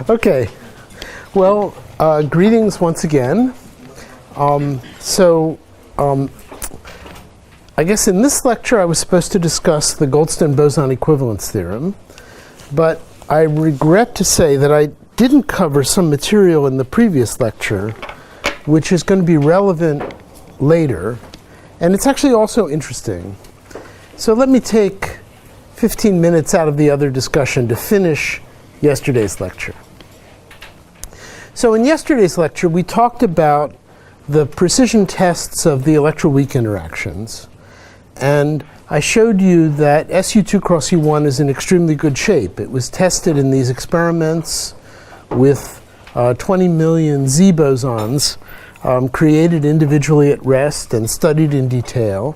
Okay. Well, greetings once again. I guess in this lecture I was supposed to discuss the Goldstone boson equivalence theorem, but I regret to say that I didn't cover some material in the previous lecture, which is going to be relevant later, and it's actually also interesting. So let me take 15 minutes out of the other discussion to finish yesterday's lecture. So in yesterday's lecture, we talked about the precision tests of the electroweak interactions. And I showed you that SU2 cross U1 is in extremely good shape. It was tested in these experiments with 20 million Z bosons created individually at rest and studied in detail.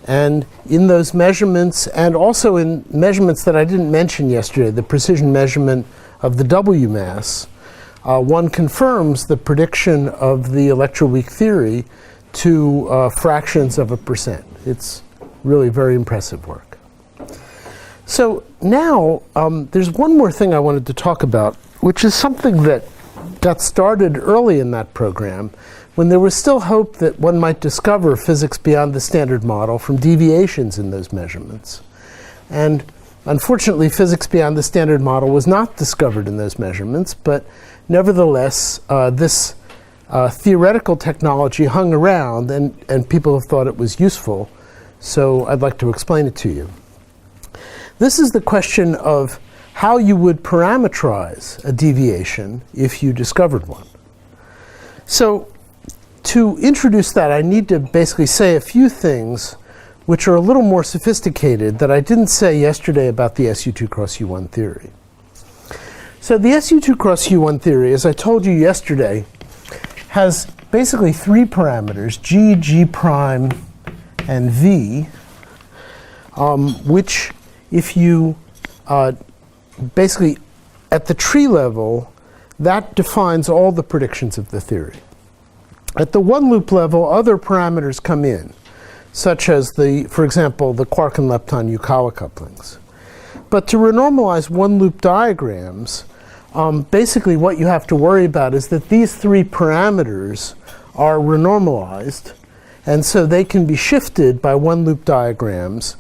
And in those measurements, and also in measurements that I didn't mention yesterday, the precision measurement of the W mass, one confirms the prediction of the electroweak theory to fractions of a percent. It's really very impressive work. So now there's one more thing I wanted to talk about, which is something that got started early in that program when there was still hope that one might discover physics beyond the standard model from deviations in those measurements. And unfortunately, physics beyond the standard model was not discovered in those measurements, but nevertheless, this theoretical technology hung around, and people have thought it was useful. So I'd like to explain it to you. This is the question of how you would parameterize a deviation if you discovered one. So to introduce that, I need to basically say a few things which are a little more sophisticated that I didn't say yesterday about the SU2 cross U1 theory. So the SU2 cross U1 theory, as I told you yesterday, has basically three parameters, G, G prime, and V, which if you basically at the tree level, that defines all the predictions of the theory. At the one loop level, other parameters come in, such as for example, the quark and lepton Yukawa couplings. But to renormalize one loop diagrams, basically what you have to worry about is that these three parameters are renormalized, and so they can be shifted by one loop diagrams.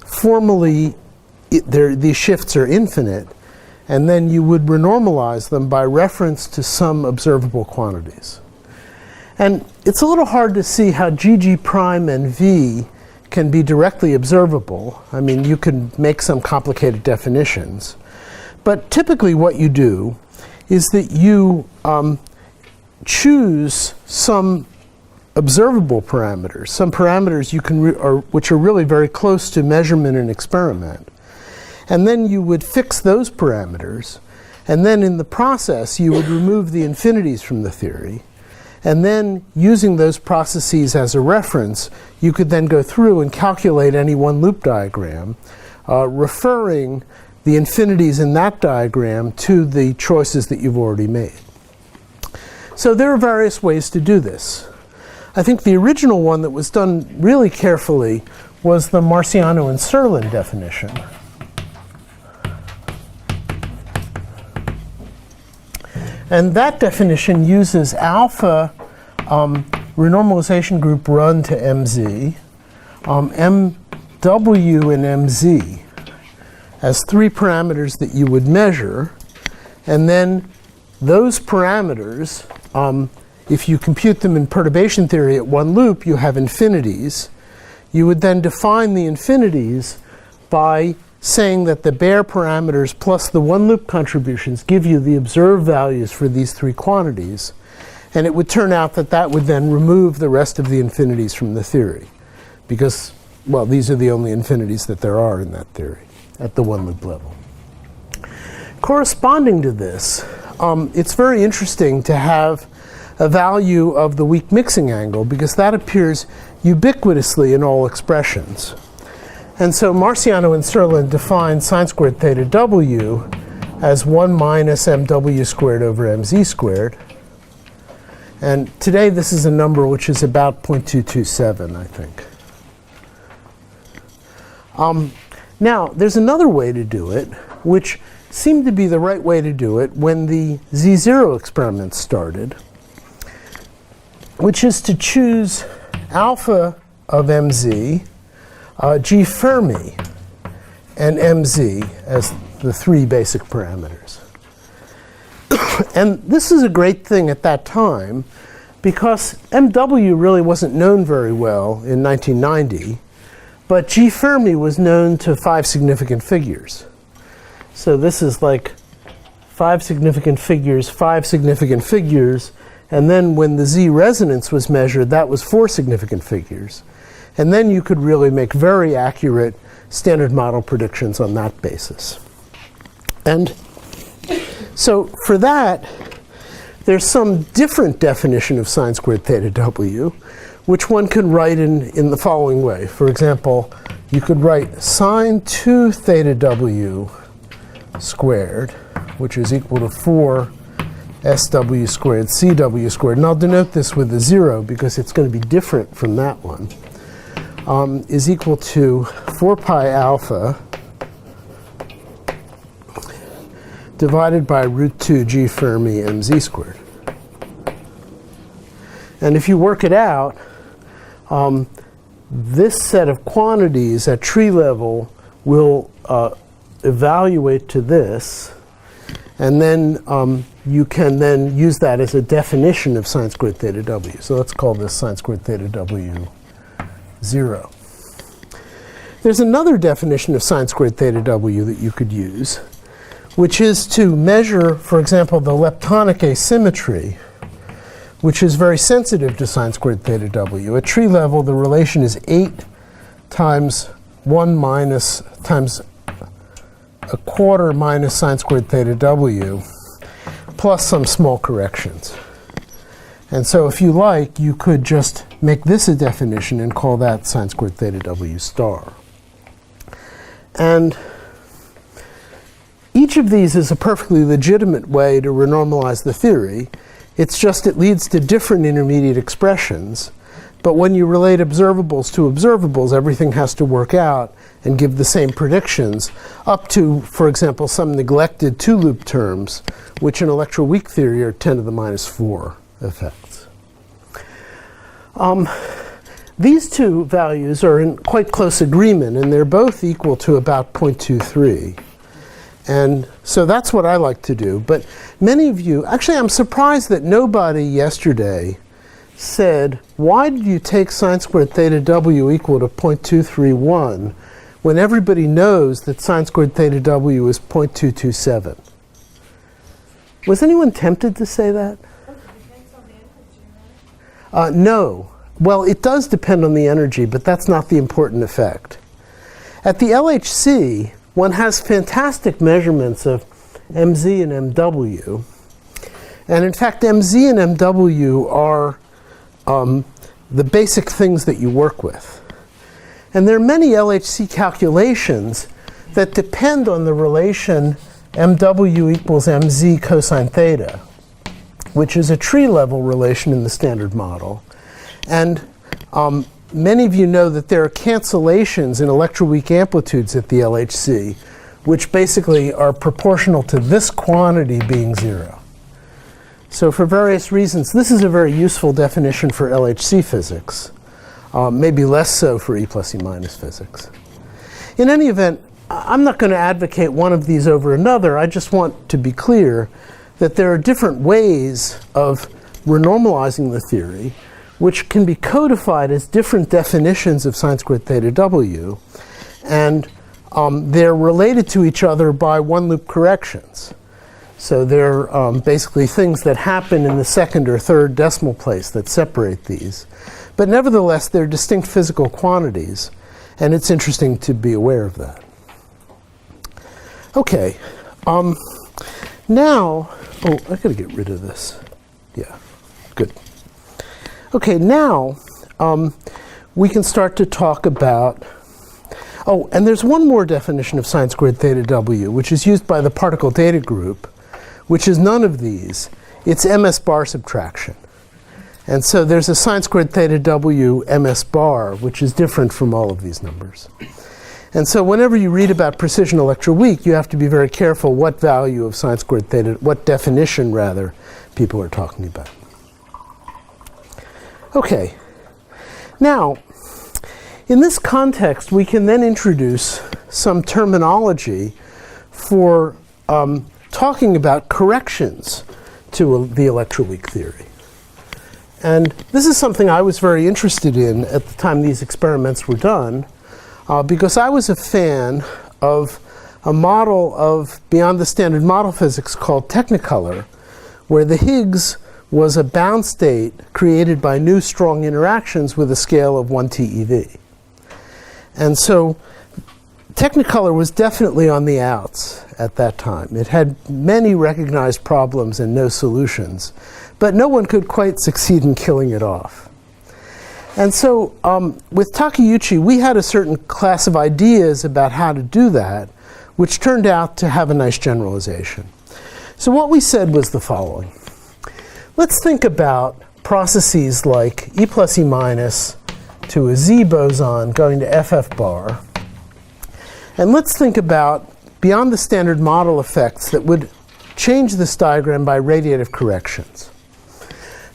Formally, these shifts are infinite, and then you would renormalize them by reference to some observable quantities. And it's a little hard to see how GG prime and V can be directly observable. I mean, you can make some complicated definitions. But typically what you do is that you choose some observable parameters, some parameters you can which are really very close to measurement and experiment. And then you would fix those parameters, and then in the process you would remove the infinities from the theory. And then using those processes as a reference, you could then go through and calculate any one loop diagram, referring the infinities in that diagram to the choices that you've already made. So there are various ways to do this. I think the original one that was done really carefully was the Marciano and Serlin definition. And that definition uses alpha renormalization group run to MZ, MW and MZ as three parameters that you would measure. And then those parameters, if you compute them in perturbation theory at one loop, you have infinities. You would then define the infinities by saying that the bare parameters plus the one loop contributions give you the observed values for these three quantities. And it would turn out that that would then remove the rest of the infinities from the theory. Because, well, these are the only infinities that there are in that theory at the one loop level. Corresponding to this, it's very interesting to have a value of the weak mixing angle, because that appears ubiquitously in all expressions. And so Marciano and Serlin define sine squared theta w as 1 minus mw squared over mz squared. And today this is a number which is about 0.227, I think. Now, there's another way to do it, which seemed to be the right way to do it when the Z0 experiments started, which is to choose alpha of mz, G Fermi, and mz as the three basic parameters. And this is a great thing at that time because MW really wasn't known very well in 1990, but G Fermi was known to 5 significant figures. So this is like 5 significant figures, 5 significant figures, and then when the Z resonance was measured, that was 4 significant figures. And then you could really make very accurate standard model predictions on that basis. And so for that, there's some different definition of sine squared theta w, which one can write in the following way. For example, you could write sine 2 theta w squared, which is equal to 4 SW squared CW squared. And I'll denote this with a 0 because it's going to be different from that one, is equal to 4 pi alpha divided by root 2 G Fermi mz squared. And if you work it out, this set of quantities at tree level will evaluate to this, and then you can then use that as a definition of sine squared theta w. So let's call this sine squared theta w 0. There's another definition of sine squared theta w that you could use, which is to measure, for example, the leptonic asymmetry, which is very sensitive to sine squared theta w. At tree level, the relation is 8 times 1 minus times a quarter minus sine squared theta w plus some small corrections. And so if you like, you could just make this a definition and call that sine squared theta w star. And each of these is a perfectly legitimate way to renormalize the theory. It's just it leads to different intermediate expressions. But when you relate observables to observables, everything has to work out and give the same predictions up to, for example, some neglected two-loop terms, which in electroweak theory are 10 to the minus 4 effects. These two values are in quite close agreement, and they're both equal to about 0.23. And so that's what I like to do. But many of you, actually I'm surprised that nobody yesterday said, why did you take sine squared theta w equal to 0.231 when everybody knows that sine squared theta w is 0.227? Was anyone tempted to say that? No. Well, it does depend on the energy, but that's not the important effect. At the LHC, one has fantastic measurements of mz and mw. And in fact, mz and mw are the basic things that you work with. And there are many LHC calculations that depend on the relation mw equals mz cosine theta, which is a tree-level relation in the standard model. And many of you know that there are cancellations in electroweak amplitudes at the LHC, which basically are proportional to this quantity being 0. So for various reasons, this is a very useful definition for LHC physics, maybe less so for E plus E minus physics. In any event, I'm not going to advocate one of these over another. I just want to be clear that there are different ways of renormalizing the theory, which can be codified as different definitions of sine squared theta w, and they're related to each other by one-loop corrections. So they're basically things that happen in the second or third decimal place that separate these. But nevertheless, they're distinct physical quantities, and it's interesting to be aware of that. Okay, now, oh, I gotta get rid of this. Yeah, good. Okay, now we can start to talk about, oh, and there's one more definition of sine squared theta w, which is used by the particle data group, which is none of these. It's ms bar subtraction. And so there's a sine squared theta w ms bar, which is different from all of these numbers. And so whenever you read about precision electroweak, you have to be very careful what value of sine squared theta, what definition rather, people are talking about. Okay. Now, in this context, we can then introduce some terminology for talking about corrections to the electroweak theory. And this is something I was very interested in at the time these experiments were done, because I was a fan of a model of beyond the standard model physics called Technicolor, where the Higgs was a bound state created by new strong interactions with a scale of 1 TeV. And so Technicolor was definitely on the outs at that time. It had many recognized problems and no solutions, but no one could quite succeed in killing it off. And so with Takeuchi, we had a certain class of ideas about how to do that, which turned out to have a nice generalization. So what we said was the following. Let's think about processes like E plus E minus to a Z boson going to FF bar. And let's think about beyond the standard model effects that would change this diagram by radiative corrections.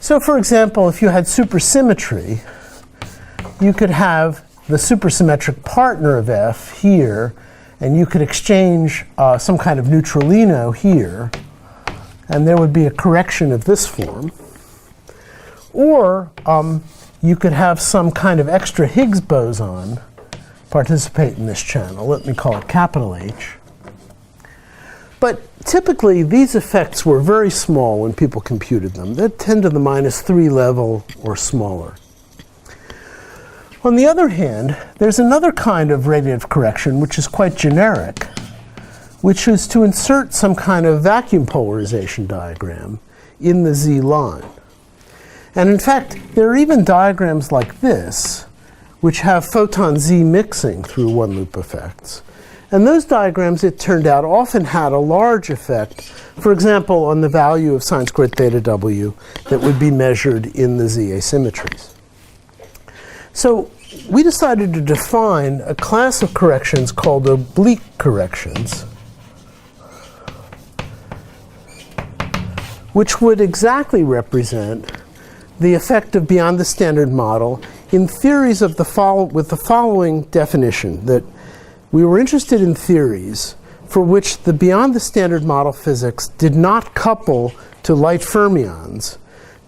So for example, if you had supersymmetry, you could have the supersymmetric partner of F here, and you could exchange some kind of neutralino here, and there would be a correction of this form. Or you could have some kind of extra Higgs boson participate in this channel. Let me call it capital H. But typically, these effects were very small when people computed them. They're 10 to the minus 3 level or smaller. On the other hand, there's another kind of radiative correction which is quite generic, which is to insert some kind of vacuum polarization diagram in the Z line. And in fact, there are even diagrams like this, which have photon Z mixing through one loop effects. And those diagrams, it turned out, often had a large effect, for example, on the value of sine squared theta W that would be measured in the Z asymmetries. So we decided to define a class of corrections called oblique corrections, which would exactly represent the effect of beyond the standard model in theories of with the following definition, that we were interested in theories for which the beyond the standard model physics did not couple to light fermions,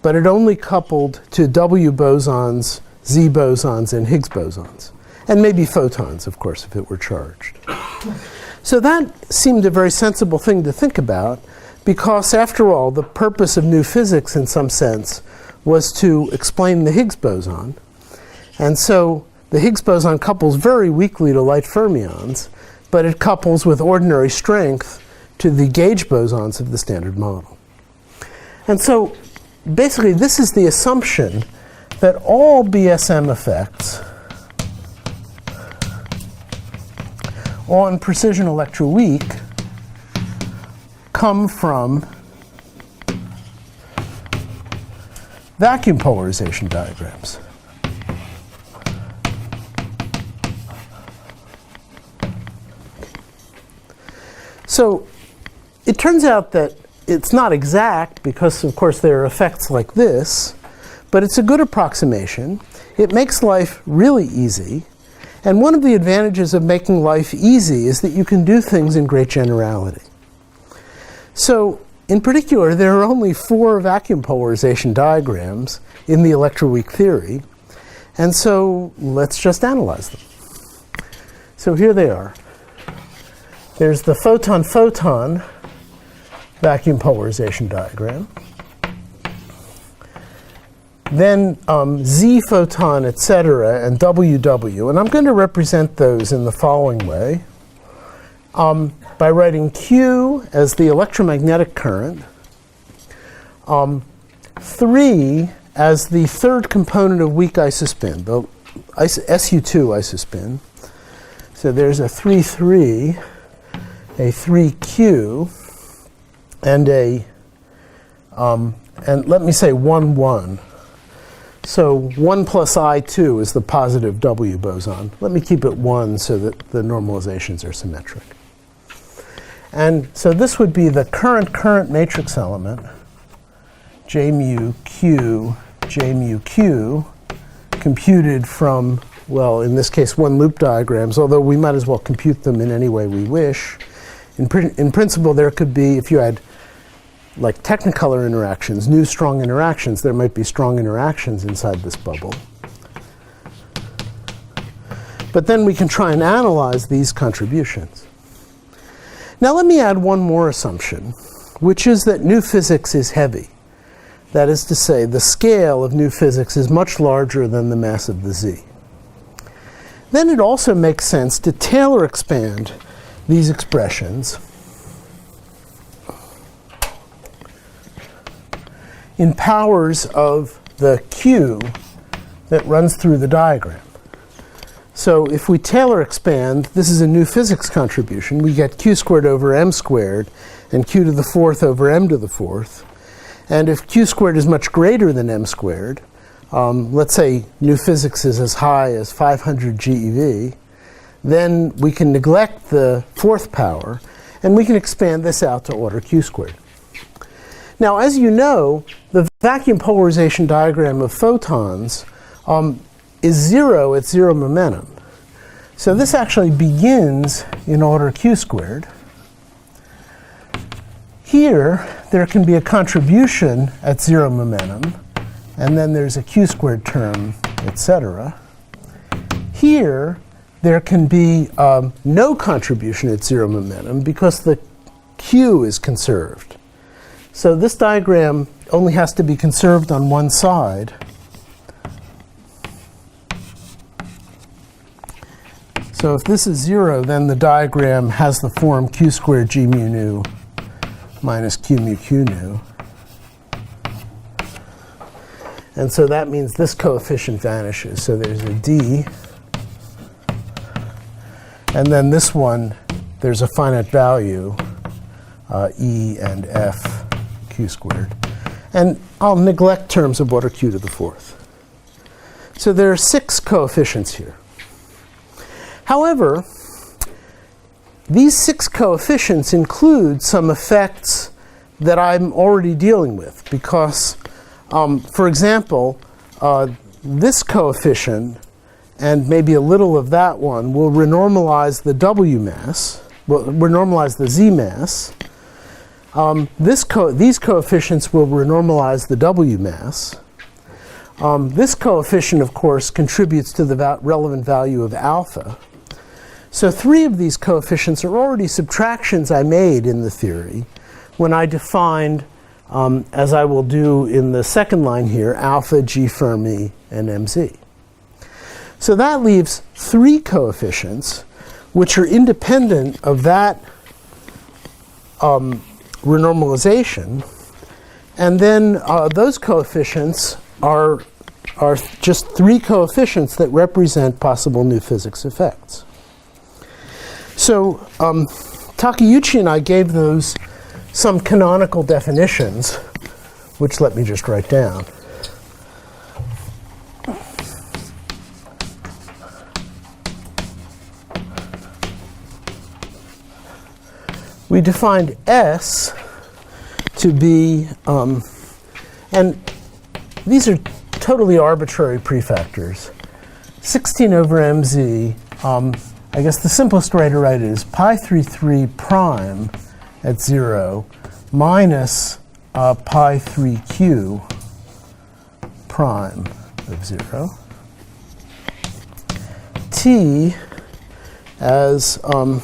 but it only coupled to W bosons, Z bosons, and Higgs bosons, and maybe photons, of course, if it were charged. So that seemed a very sensible thing to think about, because after all, the purpose of new physics, in some sense, was to explain the Higgs boson. And so the Higgs boson couples very weakly to light fermions, but it couples with ordinary strength to the gauge bosons of the standard model. And so basically, this is the assumption that all BSM effects on precision electroweak come from vacuum polarization diagrams. So it turns out that it's not exact because, of course, there are effects like this, but it's a good approximation. It makes life really easy. And one of the advantages of making life easy is that you can do things in great generality. So in particular, there are only 4 vacuum polarization diagrams in the electroweak theory. And so let's just analyze them. So here they are. There's the photon-photon vacuum polarization diagram. Then Z photon, etc., and WW. And I'm going to represent those in the following way. By writing Q as the electromagnetic current, 3 as the third component of weak isospin, the SU2 isospin. So there's a 3,3, a 3Q, and a, and let me say 1,1. So 1 plus I2 is the positive W boson. Let me keep it 1 so that the normalizations are symmetric. And so this would be the current matrix element, J mu Q, computed from, well, in this case, one loop diagrams, although we might as well compute them in any way we wish. In principle, there could be, if you had like technicolor interactions, new strong interactions, there might be strong interactions inside this bubble. But then we can try and analyze these contributions. Now let me add one more assumption, which is that new physics is heavy. That is to say, the scale of new physics is much larger than the mass of the Z. Then it also makes sense to Taylor expand these expressions in powers of the Q that runs through the diagram. So if we Taylor expand, this is a new physics contribution, we get Q squared over M squared and Q to the fourth over M to the fourth. And if Q squared is much greater than M squared, let's say new physics is as high as 500 GeV, then we can neglect the fourth power and we can expand this out to order Q squared. Now, as you know, the vacuum polarization diagram of photons is zero at zero momentum. So this actually begins in order Q squared. Here, there can be a contribution at zero momentum, and then there's a Q squared term, etc. Here, there can be no contribution at zero momentum because the Q is conserved. So this diagram only has to be conserved on one side. So if this is 0, then the diagram has the form Q squared G mu nu minus Q mu Q nu. And so that means this coefficient vanishes. So there's a D. And then this one, there's a finite value, E and F Q squared. And I'll neglect terms of order Q to the fourth. So there are 6 coefficients here. However, these 6 coefficients include some effects that I'm already dealing with because, for example, this coefficient and maybe a little of that one will renormalize the W mass, will renormalize the Z mass. These coefficients will renormalize the W mass. This coefficient, of course, contributes to the relevant value of alpha. So 3 of these coefficients are already subtractions I made in the theory when I defined, as I will do in the second line here, alpha, G Fermi, and MZ. So that leaves 3 coefficients which are independent of that renormalization. And then those coefficients are just 3 coefficients that represent possible new physics effects. So Takeuchi and I gave those some canonical definitions, which let me just write down. We defined S to be, and these are totally arbitrary prefactors. 16 over mz, I guess the simplest way to write it is pi 3 prime at 0 minus pi 3q prime of 0. T as 4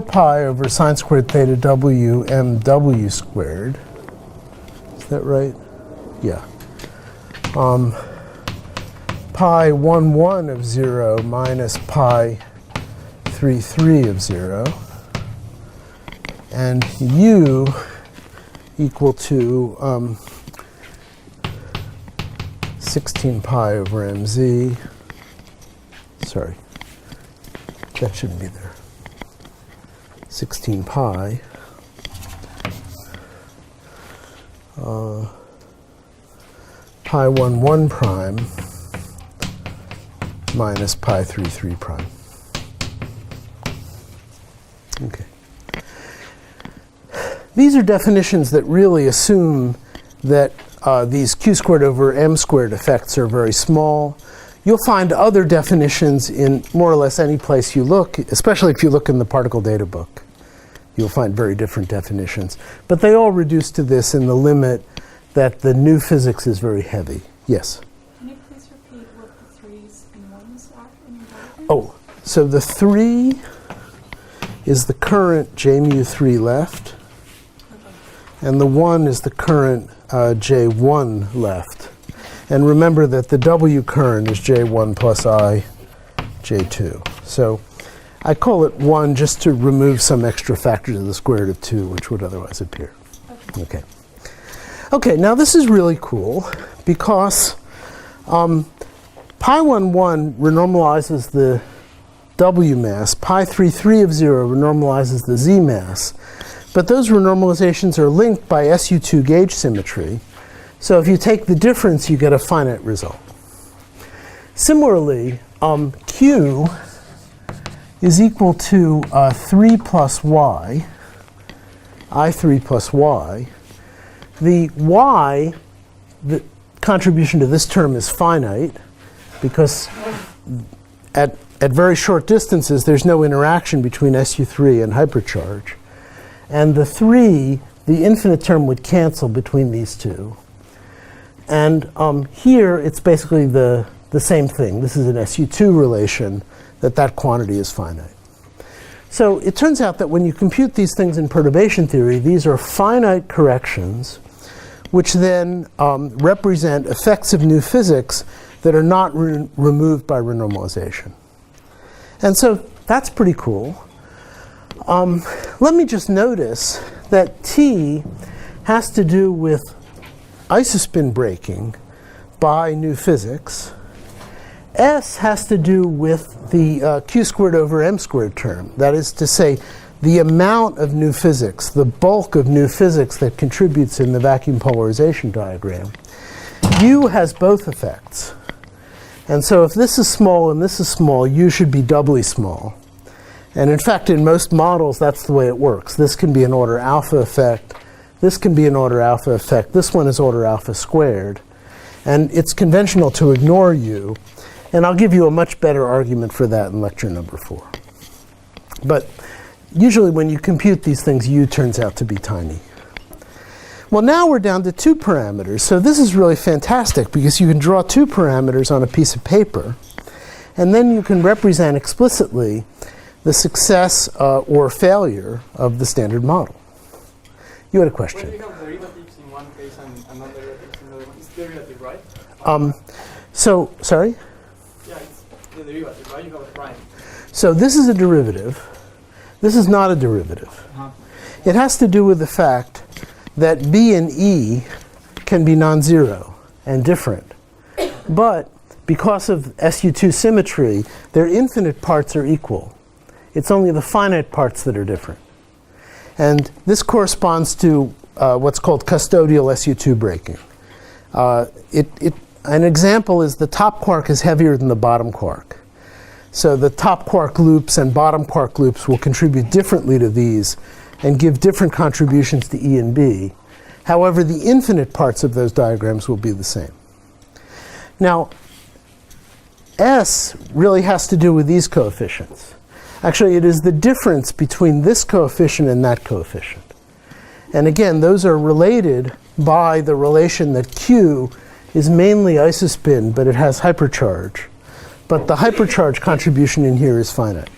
pi over sine squared theta w mw squared. Is that right? Yeah. Pi 1 of 0 minus pi 3 of 0. And u equal to 16 pi over mz. Sorry, that shouldn't be there. 16 pi pi 1 1 prime minus pi 3 3 prime. Okay. These are definitions that really assume that these q squared over m squared effects are very small. You'll find other definitions in more or less any place you look, especially if you look in the particle data book. You'll find very different definitions. But they all reduce to this in the limit that the new physics is very heavy. Yes? Can you please repeat what the 3's and 1's are in your diagram? Oh, so the 3 is the current J mu 3 left, and the 1 is the current J1 left. And remember that the W current is J1 plus I, J2. So I call it 1 just to remove some extra factor to the square root of 2, which would otherwise appear. Okay. Okay, now this is really cool because pi 1 1 renormalizes the W mass, pi 3 3 of 0 renormalizes the Z mass. But those renormalizations are linked by SU2 gauge symmetry. So if you take the difference, you get a finite result. Similarly, Q is equal to 3 plus y, I3 plus y. The y, the contribution to this term is finite because at very short distances, there's no interaction between SU3 and hypercharge. And the 3, the infinite term would cancel between these two. And here, it's basically the same thing. This is an SU2 relation, that quantity is finite. So it turns out that when you compute these things in perturbation theory, these are finite corrections, which then represent effects of new physics that are not removed by renormalization. And so that's pretty cool. Let me just notice that T has to do with isospin breaking by new physics. S has to do with the q squared over m squared term. That is to say, the amount of new physics, the bulk of new physics that contributes in the vacuum polarization diagram. U has both effects. And so if this is small and this is small, U should be doubly small. And in fact, in most models, that's the way it works. This can be an order alpha effect. This can be an order alpha effect. This one is order alpha squared. And it's conventional to ignore U. And I'll give you a much better argument for that in lecture number 4. But usually when you compute these things, U turns out to be tiny. Well, now we're down to 2 parameters. So this is really fantastic because you can draw 2 parameters on a piece of paper. And then you can represent explicitly the success or failure of the standard model. You had a question. When you have derivatives in one case and non-derivatives in the other one, it's derivative, right? Sorry? Yeah, it's the derivative, right? You have a prime. So this is a derivative. This is not a derivative. It has to do with the fact that B and E can be non-zero and different. But because of SU2 symmetry, their infinite parts are equal. It's only the finite parts that are different. And this corresponds to what's called custodial SU2 breaking. An example is the top quark is heavier than the bottom quark. So the top quark loops and bottom quark loops will contribute differently to these and give different contributions to E and B. However, the infinite parts of those diagrams will be the same. Now, S really has to do with these coefficients. Actually, it is the difference between this coefficient and that coefficient. And again, those are related by the relation that Q is mainly isospin, but it has hypercharge. But the hypercharge contribution in here is finite.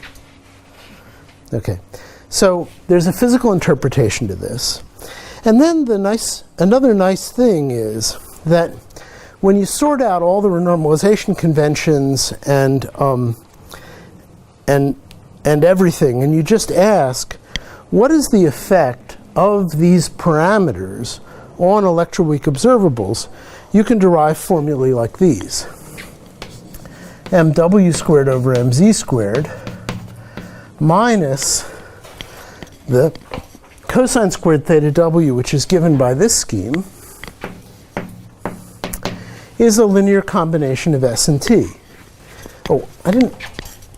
Okay, so there's a physical interpretation to this. And then another nice thing is that when you sort out all the renormalization conventions and everything, and you just ask, what is the effect of these parameters on electroweak observables, you can derive formulae like these. mw squared over mz squared minus the cosine squared theta w, which is given by this scheme, is a linear combination of S and T. Oh, I didn't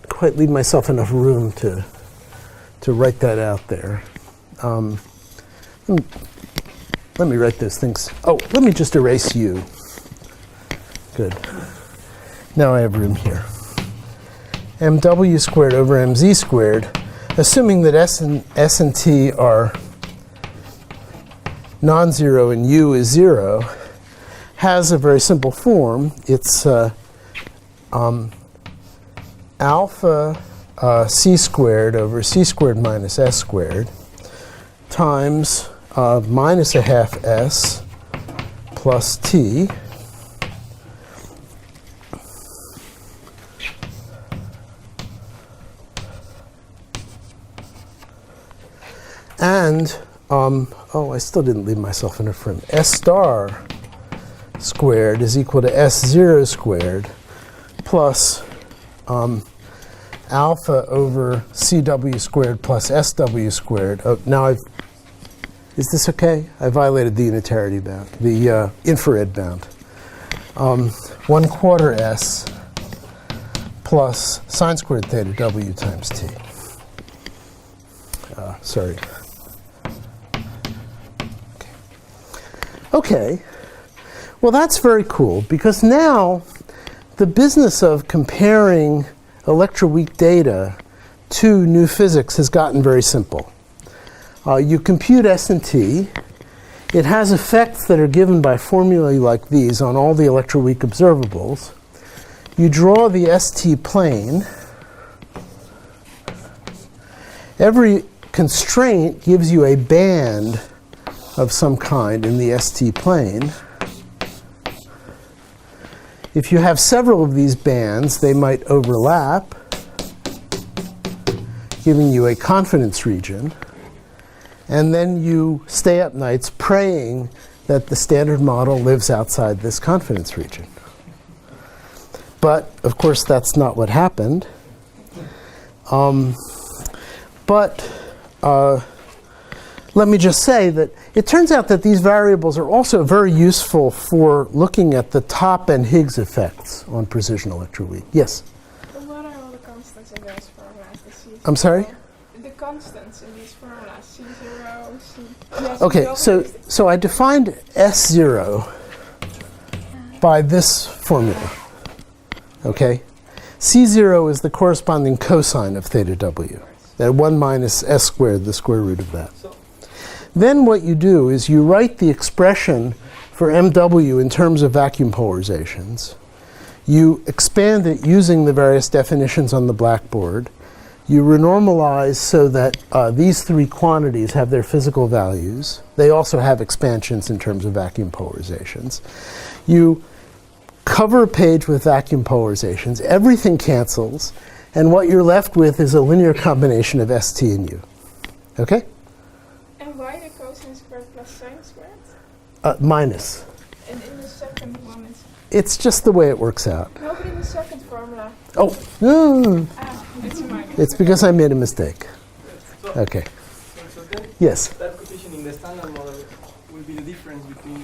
quite leave myself enough room to write that out there. Let me write those things. Oh, let me just erase U. Good. Now I have room here. mw squared over mz squared, assuming that S and T are non-zero and U is 0, has a very simple form. It's alpha c squared over c squared minus s squared times minus a half s plus t and oh, I still didn't leave myself enough room. S star squared is equal to S0 squared plus alpha over CW squared plus SW squared. Oh, now is this okay? I violated the unitarity bound, the infrared bound. 1/4 S plus sine squared theta W times T. Sorry. Okay. Well, that's very cool, because now the business of comparing electroweak data to new physics has gotten very simple. You compute S and T. It has effects that are given by formulae like these on all the electroweak observables. You draw the ST plane. Every constraint gives you a band of some kind in the ST plane. If you have several of these bands, they might overlap, giving you a confidence region. And then you stay up nights praying that the standard model lives outside this confidence region. But, of course, that's not what happened. Let me just say that it turns out that these variables are also very useful for looking at the top and Higgs effects on precision electroweak. Yes? What are all the constants in those formulas? The C0? I'm sorry? The constants in these formulas, C0, C... Okay, so I defined S0 by this formula. Okay? C0 is the corresponding cosine of theta W. That 1 minus s squared, the square root of that. Then what you do is you write the expression for MW in terms of vacuum polarizations. You expand it using the various definitions on the blackboard. You renormalize so that these three quantities have their physical values. They also have expansions in terms of vacuum polarizations. You cover a page with vacuum polarizations. Everything cancels. And what you're left with is a linear combination of ST and U. Okay? And why the cosine squared plus sine squared? Minus. And in the second one It's just the way it works out. no, but in the second formula. Oh, It's a minus. it's because I made a mistake. So, Okay. so then Yes. that coefficient in the standard model will be the difference between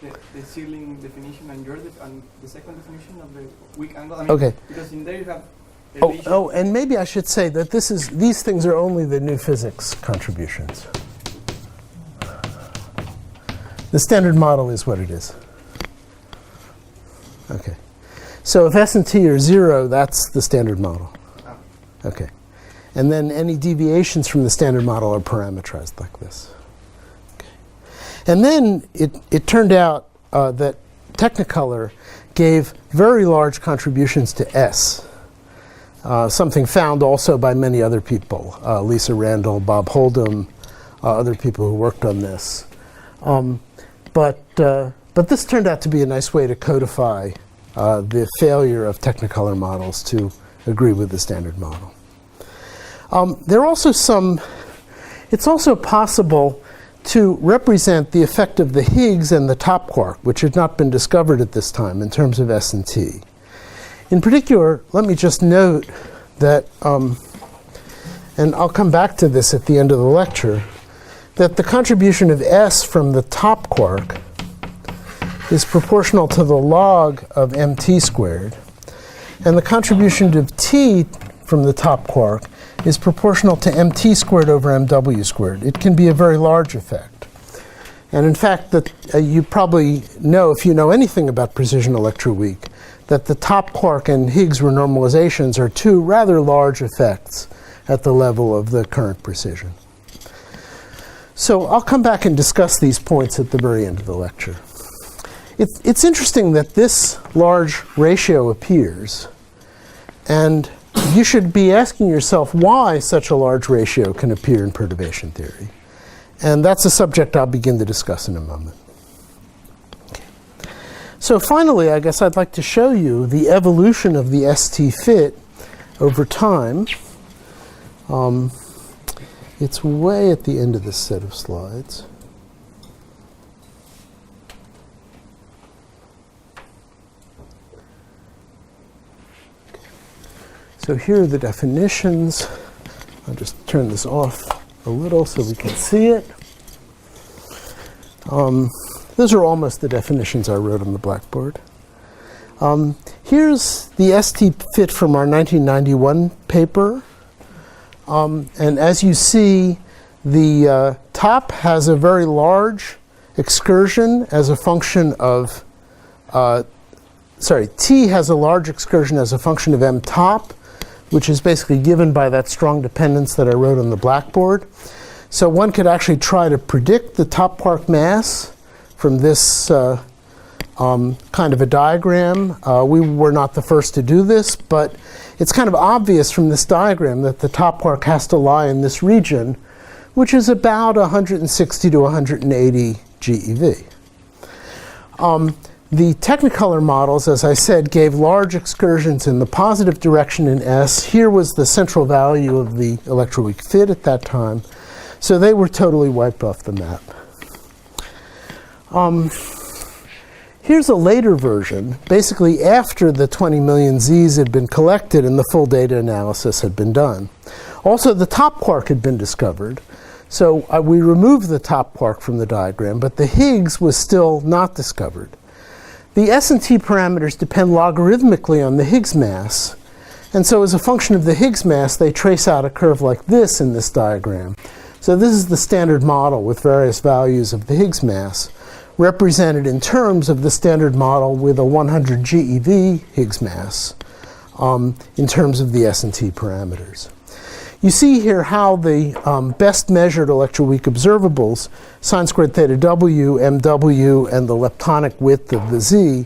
the ceiling definition and and the second definition of the weak angle. I mean, Okay. Because in there you have. Oh, and maybe I should say that these things are only the new physics contributions. The standard model is what it is. Okay. So if S and T are 0, that's the standard model. Okay. And then any deviations from the standard model are parametrized like this. Okay. And then it turned out that Technicolor gave very large contributions to S. Something found also by many other people, Lisa Randall, Bob Hold'em, other people who worked on this. But this turned out to be a nice way to codify the failure of Technicolor models to agree with the standard model. It's also possible to represent the effect of the Higgs and the top quark, which had not been discovered at this time in terms of S and T. In particular, let me just note that, and I'll come back to this at the end of the lecture, that the contribution of S from the top quark is proportional to the log of mt squared. And the contribution of t from the top quark is proportional to mt squared over mw squared. It can be a very large effect. And in fact, that you probably know, if you know anything about precision electroweak, that the top quark and Higgs renormalizations are two rather large effects at the level of the current precision. So I'll come back and discuss these points at the very end of the lecture. It's interesting that this large ratio appears, and you should be asking yourself why such a large ratio can appear in perturbation theory. And that's a subject I'll begin to discuss in a moment. Okay. So finally, I guess I'd like to show you the evolution of the ST fit over time. It's way at the end of this set of slides. So here are the definitions. I'll just turn this off a little so we can see it. Those are almost the definitions I wrote on the blackboard. Here's the ST fit from our 1991 paper. And as you see, the top has a very large excursion as a function of, T has a large excursion as a function of m top, which is basically given by that strong dependence that I wrote on the blackboard. So one could actually try to predict the top quark mass from this kind of a diagram. We were not the first to do this, but it's kind of obvious from this diagram that the top quark has to lie in this region, which is about 160 to 180 GeV. The Technicolor models, as I said, gave large excursions in the positive direction in S. Here was the central value of the electroweak fit at that time. So they were totally wiped off the map. Here's a later version, basically after the 20 million Z's had been collected and the full data analysis had been done. Also, the top quark had been discovered. So we removed the top quark from the diagram, but the Higgs was still not discovered. The S and T parameters depend logarithmically on the Higgs mass. And so as a function of the Higgs mass, they trace out a curve like this in this diagram. So this is the standard model with various values of the Higgs mass, represented in terms of the standard model with a 100 GeV Higgs mass in terms of the S and T parameters. You see here how the best measured electroweak observables, sine squared theta W, MW, and the leptonic width of the Z,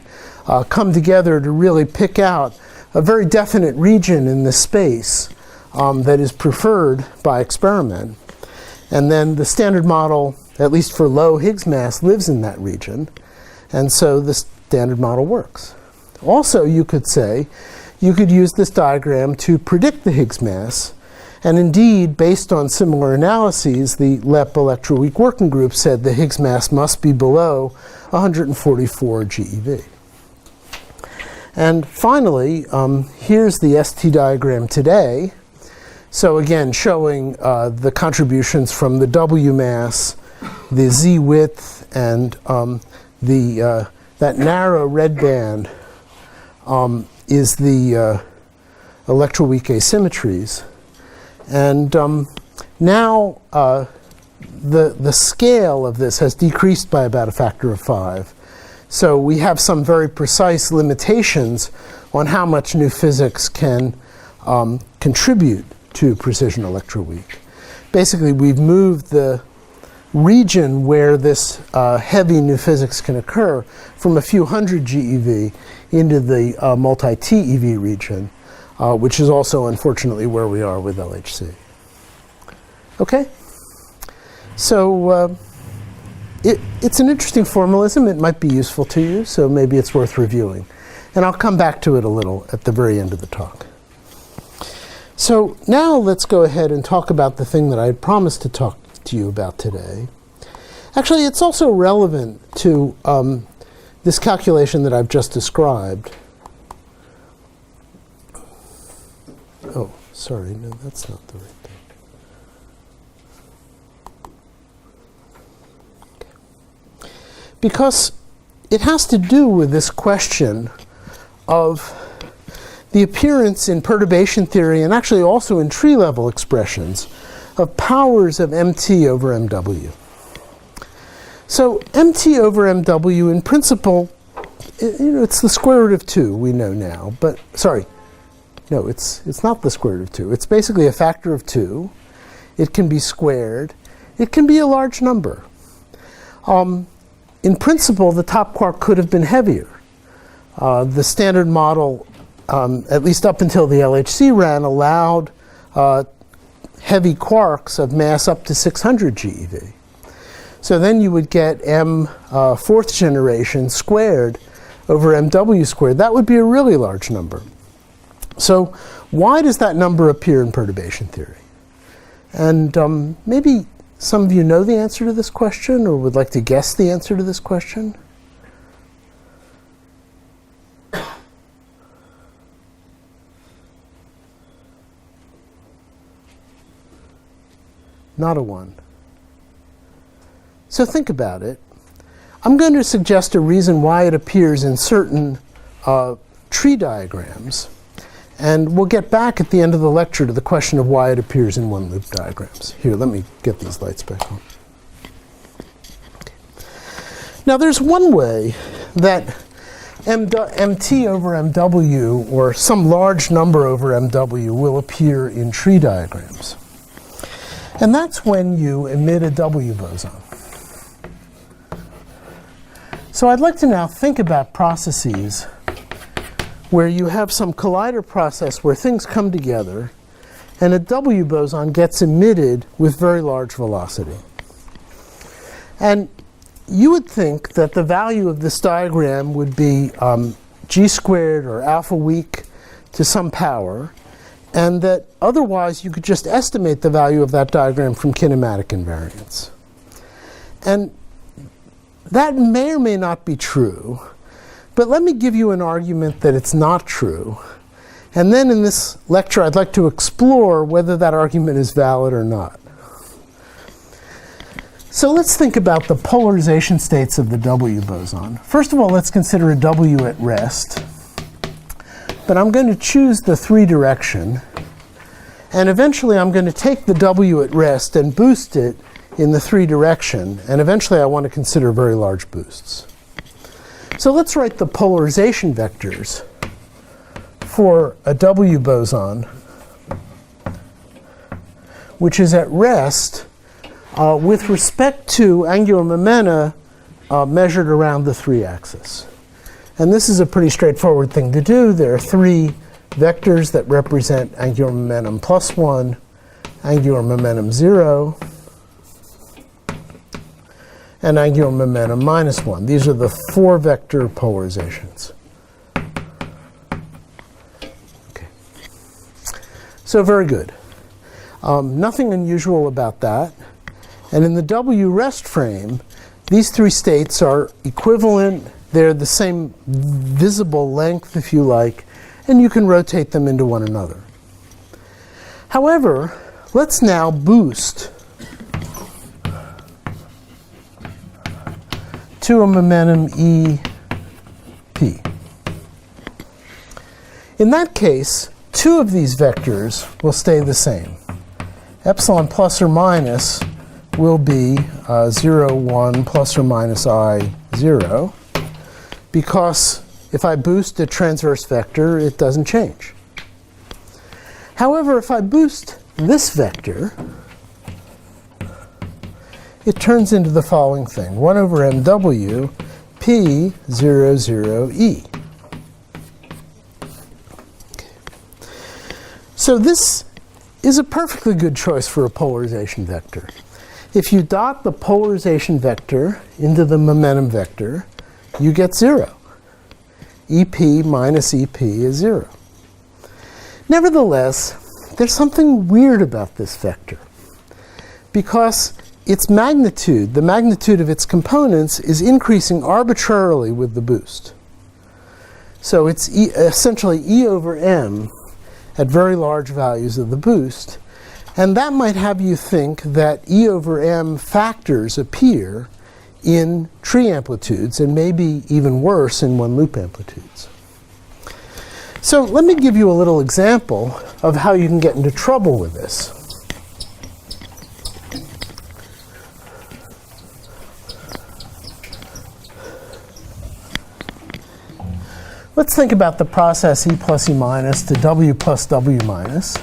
come together to really pick out a very definite region in the space that is preferred by experiment. And then the standard model, at least for low Higgs mass, lives in that region. And so the standard model works. Also, you could say, you could use this diagram to predict the Higgs mass. And indeed, based on similar analyses, the LEP electroweak working group said the Higgs mass must be below 144 GeV. And finally, here's the ST diagram today. So again, showing the contributions from the W mass, the Z width, and that narrow red band is the electroweak asymmetries. And now the scale of this has decreased by about a factor of 5. So we have some very precise limitations on how much new physics can contribute to precision electroweak. Basically, we've moved the region where this heavy new physics can occur from a few hundred GeV into the multi-TeV region, which is also, unfortunately, where we are with LHC. Okay? So it's an interesting formalism. It might be useful to you, so maybe it's worth reviewing. And I'll come back to it a little at the very end of the talk. So now let's go ahead and talk about the thing that I had promised to talk to you about today. Actually, it's also relevant to this calculation that I've just described. Oh, sorry, no, that's not the right thing. Okay. Because it has to do with this question of the appearance in perturbation theory, and actually also in tree-level expressions, of powers of mt over mw. So mt over mw, in principle, it's the square root of 2, we know now. But, sorry, no, it's not the square root of 2. It's basically a factor of 2. It can be squared. It can be a large number. In principle, the top quark could have been heavier. The standard model, at least up until the LHC ran, allowed heavy quarks of mass up to 600 GeV. So then you would get m fourth generation squared over mw squared. That would be a really large number. So why does that number appear in perturbation theory? And maybe some of you know the answer to this question or would like to guess the answer to this question. Not a one. So think about it. I'm going to suggest a reason why it appears in certain tree diagrams. And we'll get back at the end of the lecture to the question of why it appears in one-loop diagrams. Here, let me get these lights back on. Now, there's one way that mt over mw, or some large number over mw, will appear in tree diagrams. And that's when you emit a W boson. So I'd like to now think about processes where you have some collider process where things come together and a W boson gets emitted with very large velocity. And you would think that the value of this diagram would be g squared or alpha weak to some power, and that otherwise you could just estimate the value of that diagram from kinematic invariance. And that may or may not be true, but let me give you an argument that it's not true. And then in this lecture, I'd like to explore whether that argument is valid or not. So let's think about the polarization states of the W boson. First of all, let's consider a W at rest. But I'm going to choose the 3 direction. And eventually, I'm going to take the W at rest and boost it in the 3 direction. And eventually, I want to consider very large boosts. So let's write the polarization vectors for a W boson, which is at rest with respect to angular momenta measured around the 3-axis. And this is a pretty straightforward thing to do. There are 3 vectors that represent angular momentum +1, angular momentum 0, and angular momentum -1. These are the 4 vector polarizations. Okay. So very good. Nothing unusual about that. And in the W rest frame, these 3 states are equivalent. They're the same visible length, if you like, and you can rotate them into one another. However, let's now boost to a momentum EP. In that case, 2 of these vectors will stay the same. Epsilon plus or minus will be 0, 1, plus or minus I, 0, because if I boost a transverse vector, it doesn't change. However, if I boost this vector, it turns into the following thing: 1 over mw p 0, 0, e. Okay. So this is a perfectly good choice for a polarization vector. If you dot the polarization vector into the momentum vector, you get 0. EP minus EP is 0. Nevertheless, there's something weird about this vector, because its magnitude, the magnitude of its components, is increasing arbitrarily with the boost. So it's essentially E over m at very large values of the boost. And that might have you think that E over m factors appear in tree amplitudes, and maybe even worse in one-loop amplitudes. So let me give you a little example of how you can get into trouble with this. Let's think about the process E plus E minus to W plus W minus.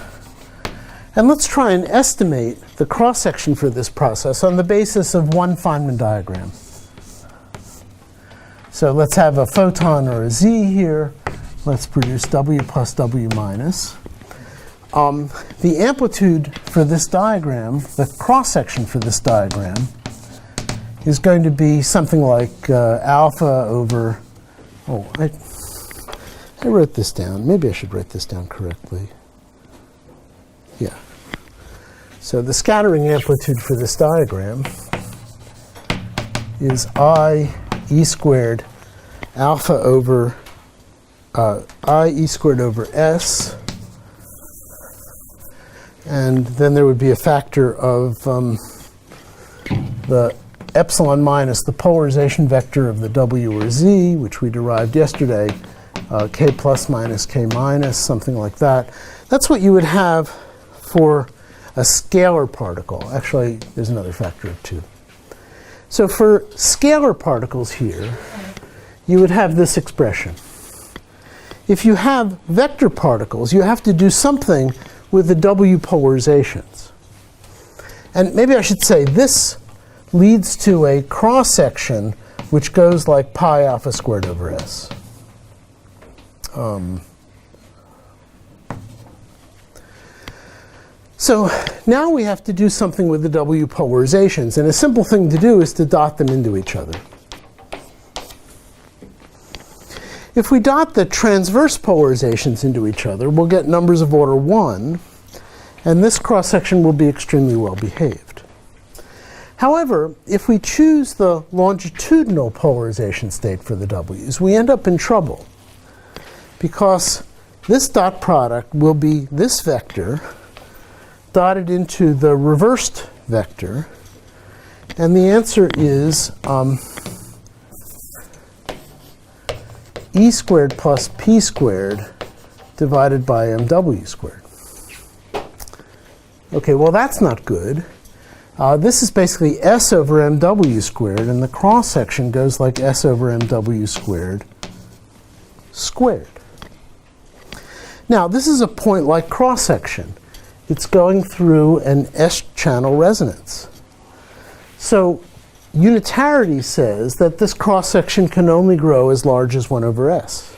And let's try and estimate the cross-section for this process on the basis of one Feynman diagram. So let's have a photon or a Z here. Let's produce W plus W minus. The amplitude for this diagram, the cross-section for this diagram, is going to be something like alpha over, I wrote this down. Maybe I should write this down correctly. Yeah. So the scattering amplitude for this diagram is I e squared alpha over I e squared over s. And then there would be a factor of the epsilon minus the polarization vector of the W or Z, which we derived yesterday, k plus minus k minus, something like that. That's what you would have for a scalar particle. Actually, there's another factor of 2. So for scalar particles here, you would have this expression. If you have vector particles, you have to do something with the W polarizations. And maybe I should say this leads to a cross-section which goes like pi alpha squared over s. So now we have to do something with the W polarizations, and a simple thing to do is to dot them into each other. If we dot the transverse polarizations into each other, we'll get numbers of order 1, and this cross-section will be extremely well behaved. However, if we choose the longitudinal polarization state for the W's, we end up in trouble, because this dot product will be this vector dotted into the reversed vector, and the answer is E squared plus P squared divided by MW squared. Okay, well that's not good. This is basically S over MW squared, and the cross-section goes like S over MW squared squared. Now, this is a point-like cross-section. It's going through an S-channel resonance. So unitarity says that this cross-section can only grow as large as 1 over S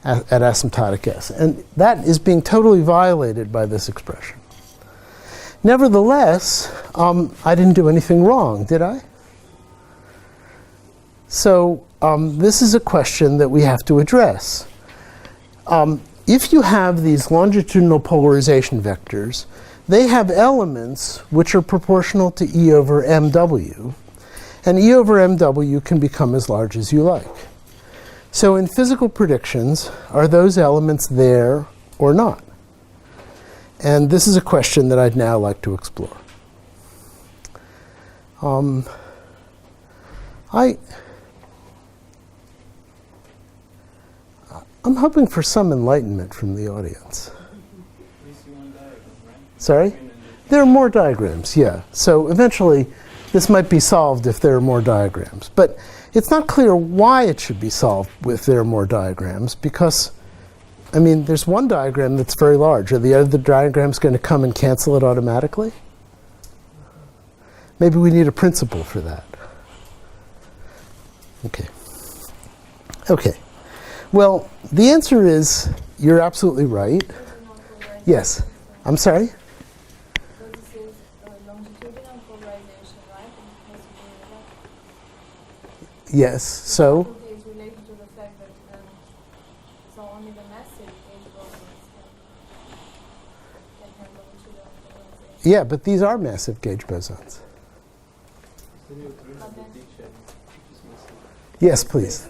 at asymptotic S. And that is being totally violated by this expression. Nevertheless, I didn't do anything wrong, did I? So this is a question that we have to address. If you have these longitudinal polarization vectors, they have elements which are proportional to E over MW, and E over MW can become as large as you like. So in physical predictions, are those elements there or not? And this is a question that I'd now like to explore. I'm hoping for some enlightenment from the audience. Sorry? There are more diagrams, yeah. So eventually, this might be solved if there are more diagrams. But it's not clear why it should be solved if there are more diagrams, because, I mean, there's one diagram that's very large. Are the other diagrams going to come and cancel it automatically? Maybe we need a principle for that. Okay. Okay. Well, the answer is you're absolutely right. Yes. I'm sorry? So this is longitudinal polarization, right? And it has to be Yes. So? It's related to the fact that so only the massive Higgs bosons can have longitudinal polarization. Yeah, but these are massive gauge bosons. Yes, please.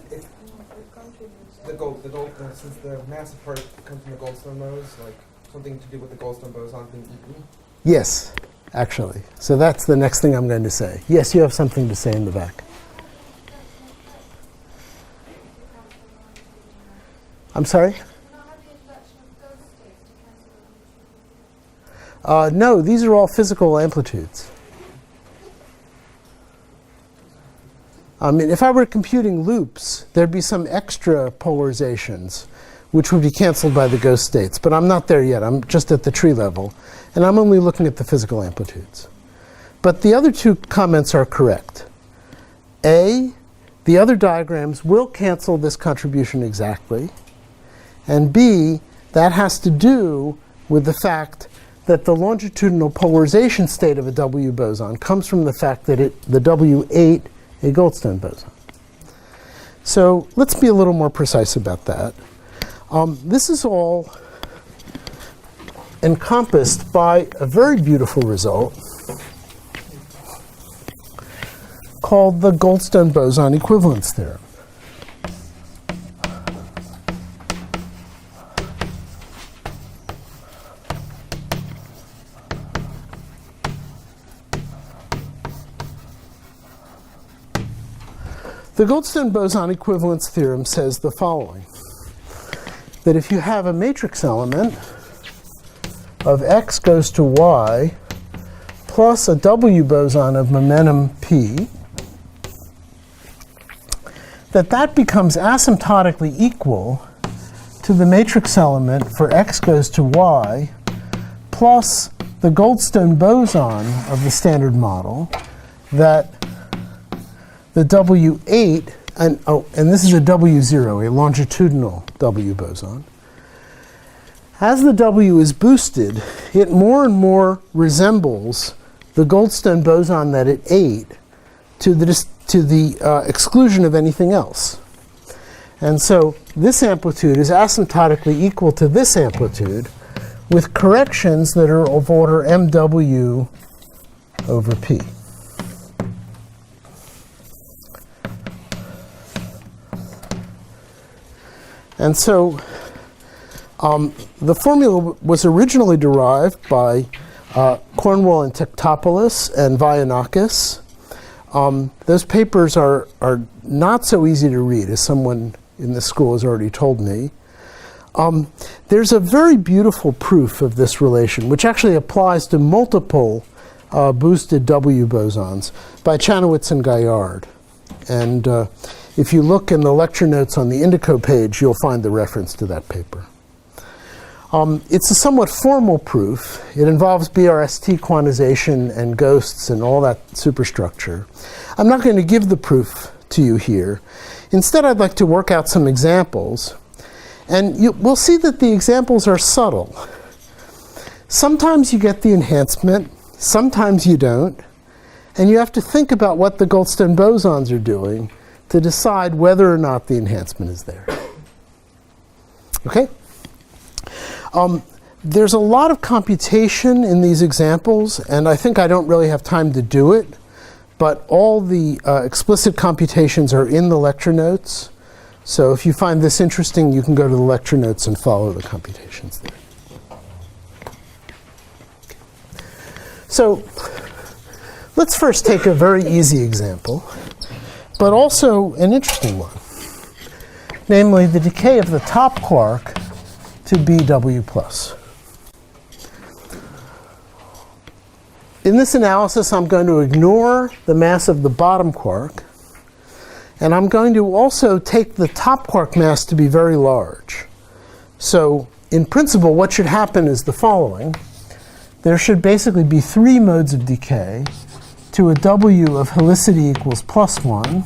Since the massive part comes from the Goldstone modes, like something to do with the Goldstone boson being eaten. Yes. actually. So that's the next thing I'm going to say. Yes, you have something to say in the back. I'm sorry? No, these are all physical amplitudes. I mean, if I were computing loops, there'd be some extra polarizations, which would be canceled by the ghost states. But I'm not there yet. I'm just at the tree level. And I'm only looking at the physical amplitudes. But the other two comments are correct. A, the other diagrams will cancel this contribution exactly. And B, that has to do with the fact that the longitudinal polarization state of a W boson comes from the fact that the W ate a Goldstone boson. So let's be a little more precise about that. This is all encompassed by a very beautiful result called the Goldstone boson equivalence theorem. The Goldstone boson equivalence theorem says the following, that if you have a matrix element of x goes to y plus a W boson of momentum p, that becomes asymptotically equal to the matrix element for x goes to y plus the Goldstone boson of the standard model, that the W8, and this is a W0, a longitudinal W boson. As the W is boosted, it more and more resembles the Goldstone boson that it ate to the exclusion of anything else. And so this amplitude is asymptotically equal to this amplitude with corrections that are of order MW over P. And so the formula was originally derived by Cornwell and Tektopoulos and Vianakis. Those papers are not so easy to read, as someone in the school has already told me. There's a very beautiful proof of this relation, which actually applies to multiple boosted W bosons by Chanowitz and Gaillard. And if you look in the lecture notes on the Indico page, you'll find the reference to that paper. It's a somewhat formal proof. It involves BRST quantization and ghosts and all that superstructure. I'm not going to give the proof to you here. Instead, I'd like to work out some examples. And we'll see that the examples are subtle. Sometimes you get the enhancement, sometimes you don't. And you have to think about what the Goldstone bosons are doing to decide whether or not the enhancement is there. Okay? There's a lot of computation in these examples, and I think I don't really have time to do it, but all the explicit computations are in the lecture notes. So if you find this interesting, you can go to the lecture notes and follow the computations there. So let's first take a very easy example, but also an interesting one, namely the decay of the top quark to BW+. In this analysis, I'm going to ignore the mass of the bottom quark, and I'm going to also take the top quark mass to be very large. So in principle, what should happen is the following. There should basically be 3 modes of decay to a W of helicity equals +1,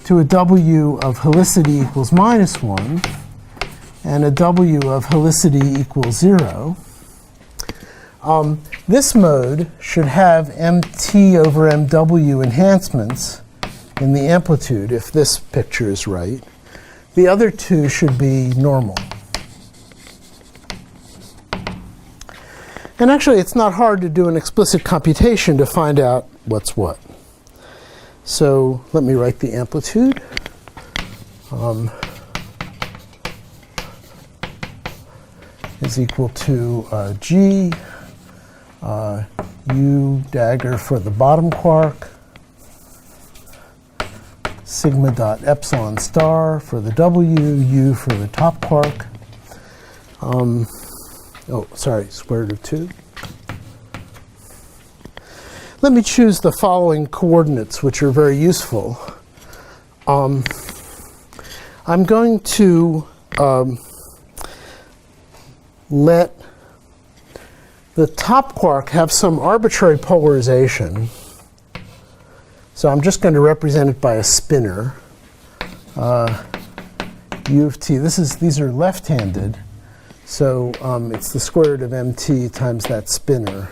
to a W of helicity equals -1, and a W of helicity equals 0. This mode should have MT over MW enhancements in the amplitude, if this picture is right. The other two should be normal. And actually, it's not hard to do an explicit computation to find out what's what. So let me write the amplitude. Is equal to G U dagger for the bottom quark, sigma dot epsilon star for the W, U for the top quark. Square root of 2. Let me choose the following coordinates, which are very useful. I'm going to let the top quark have some arbitrary polarization. So I'm just going to represent it by a spinner. U of t. These are left-handed, so it's the square root of mt times that spinner.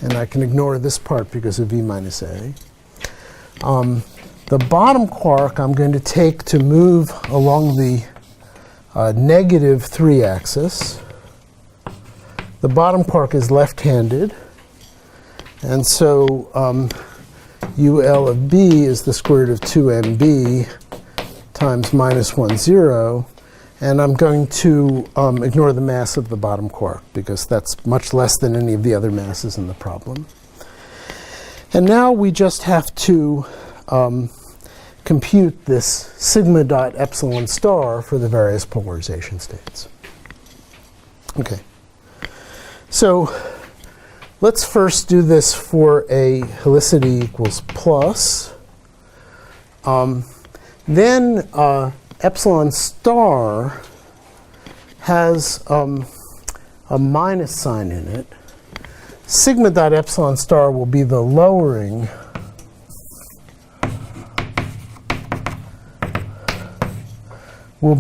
And I can ignore this part because of v minus a. The bottom quark I'm going to take to move along the negative 3 axis. The bottom quark is left-handed, and so UL of b is the square root of 2mb times minus 1, 0. And I'm going to ignore the mass of the bottom quark, because that's much less than any of the other masses in the problem. And now we just have to compute this sigma dot epsilon star for the various polarization states. Okay. So let's first do this for a helicity equals plus. Then epsilon star has a minus sign in it. Sigma dot epsilon star will be the lowering will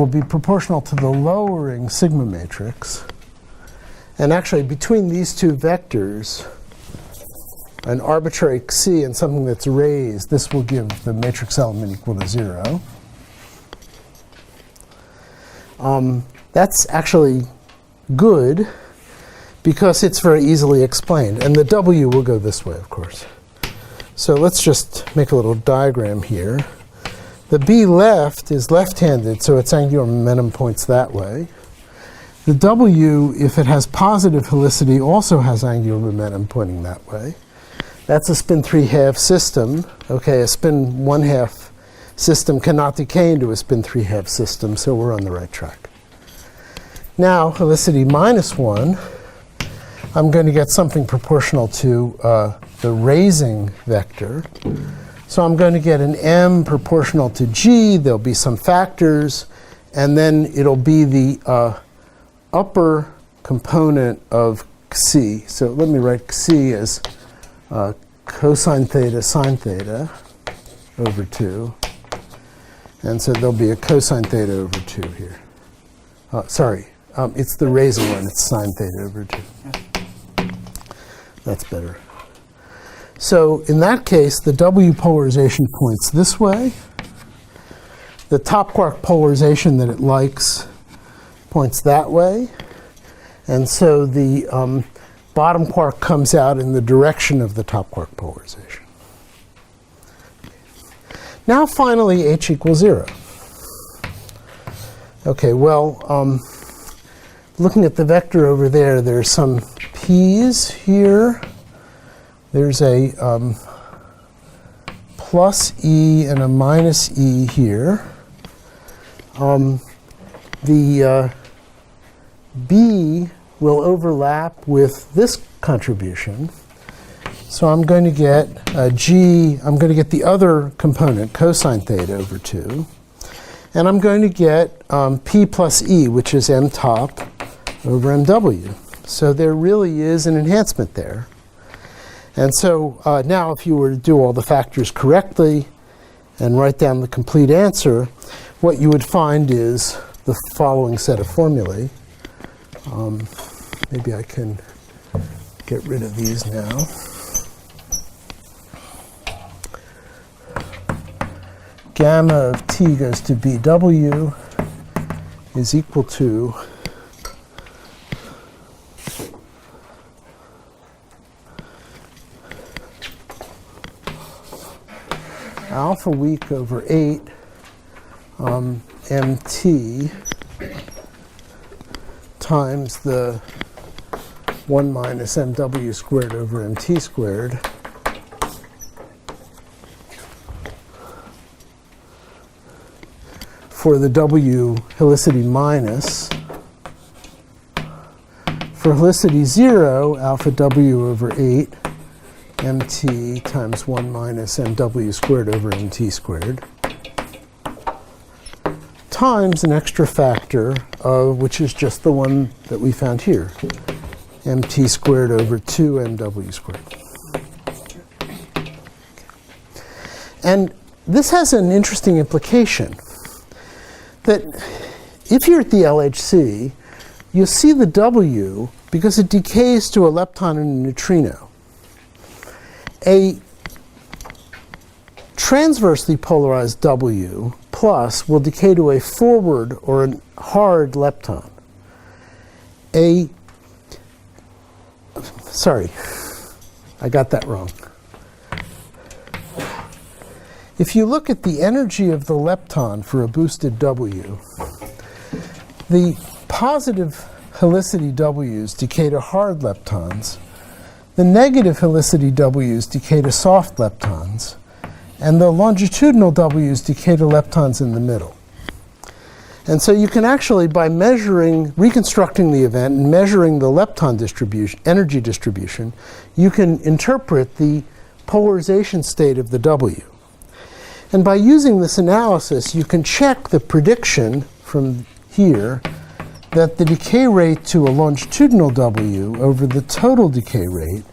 be proportional to the lowering sigma matrix. And actually, between these two vectors, an arbitrary xi and something that's raised, this will give the matrix element equal to 0. That's actually good because it's very easily explained. And the W will go this way, of course. So let's just make a little diagram here. The B left is left-handed, so its angular momentum points that way. The W, if it has positive helicity, also has angular momentum pointing that way. That's a spin 3/2 system. Okay, a spin 1/2 system cannot decay into a spin 3/2 system, so we're on the right track. Now, helicity minus 1, I'm going to get something proportional to the raising vector. So I'm going to get an m proportional to g. There'll be some factors, and then it'll be the upper component of xi. So let me write xi as cosine theta sine theta over 2. And so there'll be a cosine theta over 2 here. It's the raising one. It's sine theta over 2. That's better. So in that case, the W polarization points this way. The top quark polarization that it likes points that way. And so the bottom quark comes out in the direction of the top quark polarization. Now finally, h equals 0. Okay, well, looking at the vector over there, there's some p's here. There's a plus e and a minus e here. The b will overlap with this contribution. So I'm going to get g, I'm going to get the other component, cosine theta over 2. And I'm going to get p plus e, which is m top over mw. So there really is an enhancement there. And so now if you were to do all the factors correctly and write down the complete answer, what you would find is the following set of formulae. Maybe I can get rid of these now. Gamma of t goes to bw is equal to alpha weak over 8 mt times the 1 minus mw squared over mt squared. For the W helicity minus. For helicity 0, alpha W over 8 mt times 1 minus mw squared over mt squared, times an extra factor of, which is just the one that we found here, mt squared over 2 mw squared. And this has an interesting implication, that if you're at the LHC, you'll see the W because it decays to a lepton and a neutrino. A transversely polarized W plus will decay to a forward or a hard lepton. Sorry, I got that wrong. If you look at the energy of the lepton for a boosted W, the positive helicity W's decay to hard leptons, the negative helicity W's decay to soft leptons, and the longitudinal W's decay to leptons in the middle. And so you can actually, by reconstructing the event and measuring the lepton distribution, energy distribution, you can interpret the polarization state of the W. And by using this analysis, you can check the prediction from here that the decay rate to a longitudinal W over the total decay rate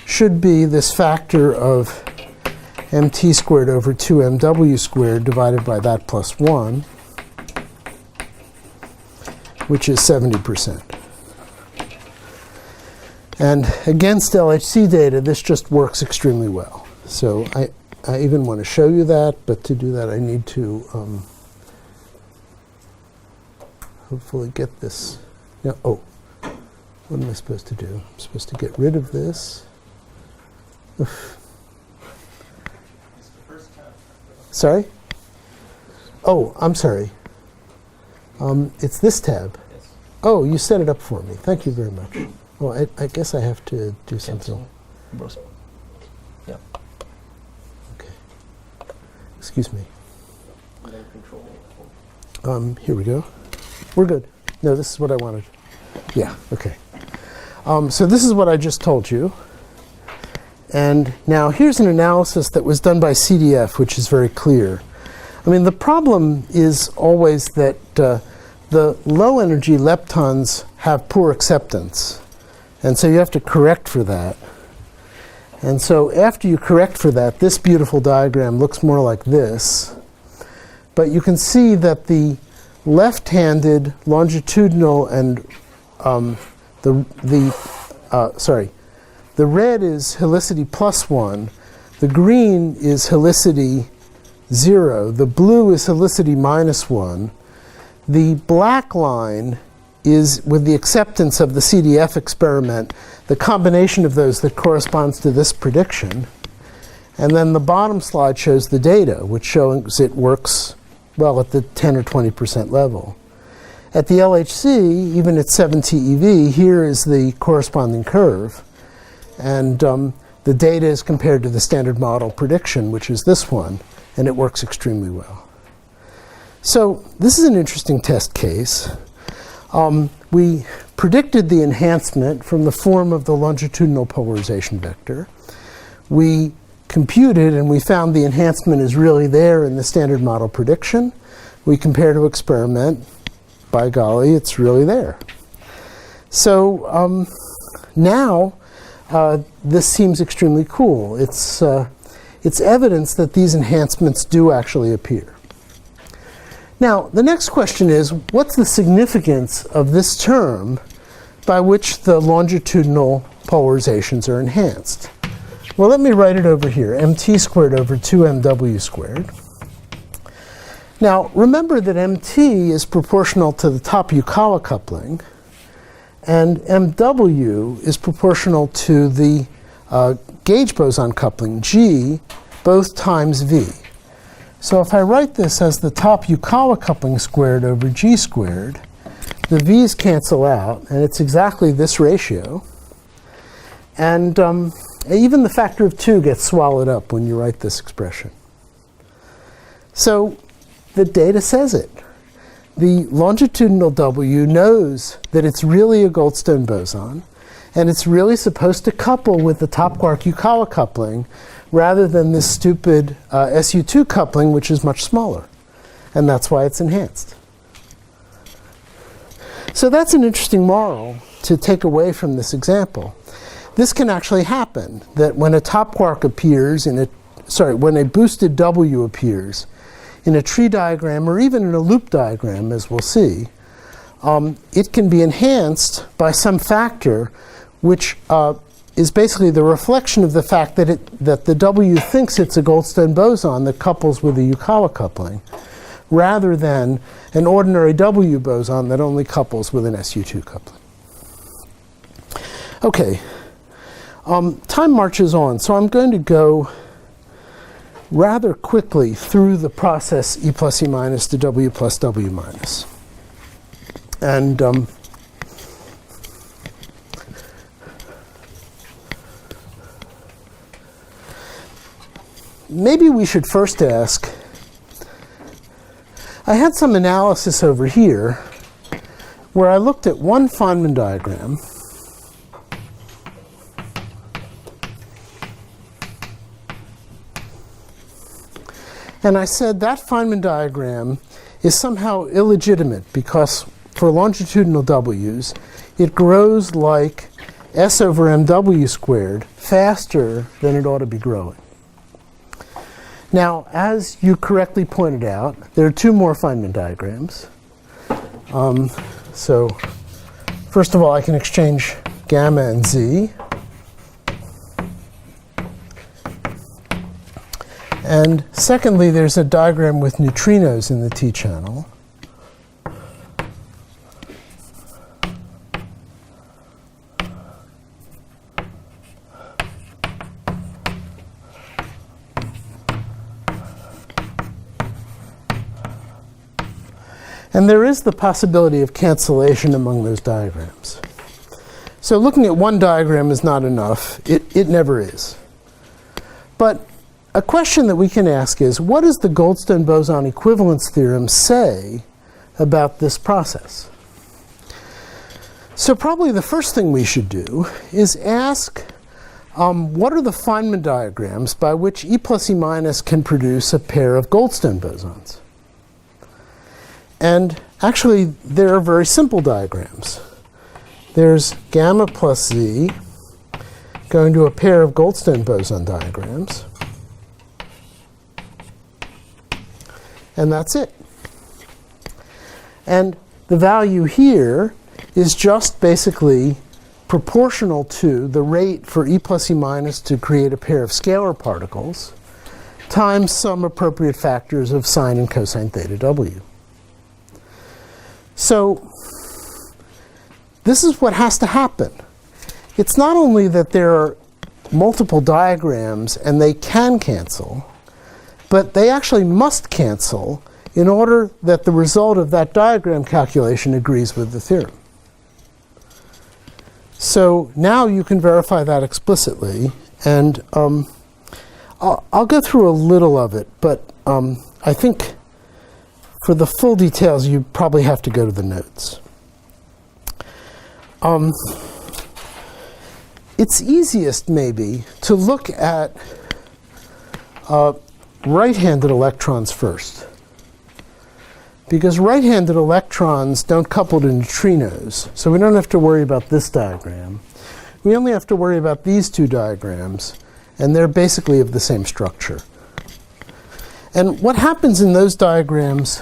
should be this factor of mt squared over 2 mw squared divided by that plus 1, which is 70%. And against LHC data, this just works extremely well. So I even want to show you that, but to do that I need to hopefully get this. No, oh, what am I supposed to do? I'm supposed to get rid of this. Oof. Sorry? Oh, I'm sorry. It's this tab. Oh, you set it up for me. Thank you very much. Oh, I guess I have to do something. Yeah. Okay. Excuse me. Here we go. We're good. No, this is what I wanted. Yeah, okay. So this is what I just told you. And now here's an analysis that was done by CDF, which is very clear. I mean, the problem is always that the low energy leptons have poor acceptance. And so you have to correct for that. And so after you correct for that, this beautiful diagram looks more like this. But you can see that the left-handed longitudinal and the red is helicity plus 1, the green is helicity 0, the blue is helicity minus 1, the black line is, with the acceptance of the CDF experiment, the combination of those that corresponds to this prediction. And then the bottom slide shows the data, which shows it works well at the 10 or 20% level. At the LHC, even at 7 TeV, here is the corresponding curve. And the data is compared to the standard model prediction, which is this one, and it works extremely well. So this is an interesting test case. We predicted the enhancement from the form of the longitudinal polarization vector. We computed and we found the enhancement is really there in the standard model prediction. We compare to experiment. By golly, it's really there. So now this seems extremely cool. It's evidence that these enhancements do actually appear. Now, the next question is, what's the significance of this term by which the longitudinal polarizations are enhanced? Well, let me write it over here, mt squared over 2mw squared. Now, remember that mt is proportional to the top Yukawa coupling, and mw is proportional to the gauge boson coupling, G, both times V. So if I write this as the top Yukawa coupling squared over G squared, the V's cancel out, and it's exactly this ratio. And even the factor of 2 gets swallowed up when you write this expression. So the data says it. The longitudinal W knows that it's really a Goldstone boson, and it's really supposed to couple with the top quark Yukawa coupling rather than this stupid SU2 coupling, which is much smaller. And that's why it's enhanced. So that's an interesting moral to take away from this example. This can actually happen, that when a top quark appears when a boosted W appears in a tree diagram or even in a loop diagram, as we'll see, it can be enhanced by some factor which is basically the reflection of the fact that the W thinks it's a Goldstone boson that couples with a Yukawa coupling, rather than an ordinary W boson that only couples with an SU2 coupling. Okay, time marches on, so I'm going to go rather quickly through the process E plus E minus to W plus W minus. And maybe we should first ask, I had some analysis over here where I looked at one Feynman diagram and I said that Feynman diagram is somehow illegitimate because for longitudinal W's, it grows like S over mW squared faster than it ought to be growing. Now, as you correctly pointed out, there are two more Feynman diagrams. So first of all, I can exchange gamma and Z. And secondly, there's a diagram with neutrinos in the T channel. And there is the possibility of cancellation among those diagrams. So looking at one diagram is not enough. It never is. But a question that we can ask is, what does the Goldstone boson equivalence theorem say about this process? So probably the first thing we should do is ask, what are the Feynman diagrams by which E plus E minus can produce a pair of Goldstone bosons? And actually, there are very simple diagrams. There's gamma plus Z going to a pair of Goldstone boson diagrams. And that's it. And the value here is just basically proportional to the rate for E plus E minus to create a pair of scalar particles times some appropriate factors of sine and cosine theta W. So this is what has to happen. It's not only that there are multiple diagrams and they can cancel, but they actually must cancel in order that the result of that diagram calculation agrees with the theorem. So now you can verify that explicitly, and I'll go through a little of it, but I think for the full details you probably have to go to the notes. It's easiest maybe to look at right-handed electrons first, because right-handed electrons don't couple to neutrinos, so we don't have to worry about this diagram. We only have to worry about these two diagrams, and they're basically of the same structure. And what happens in those diagrams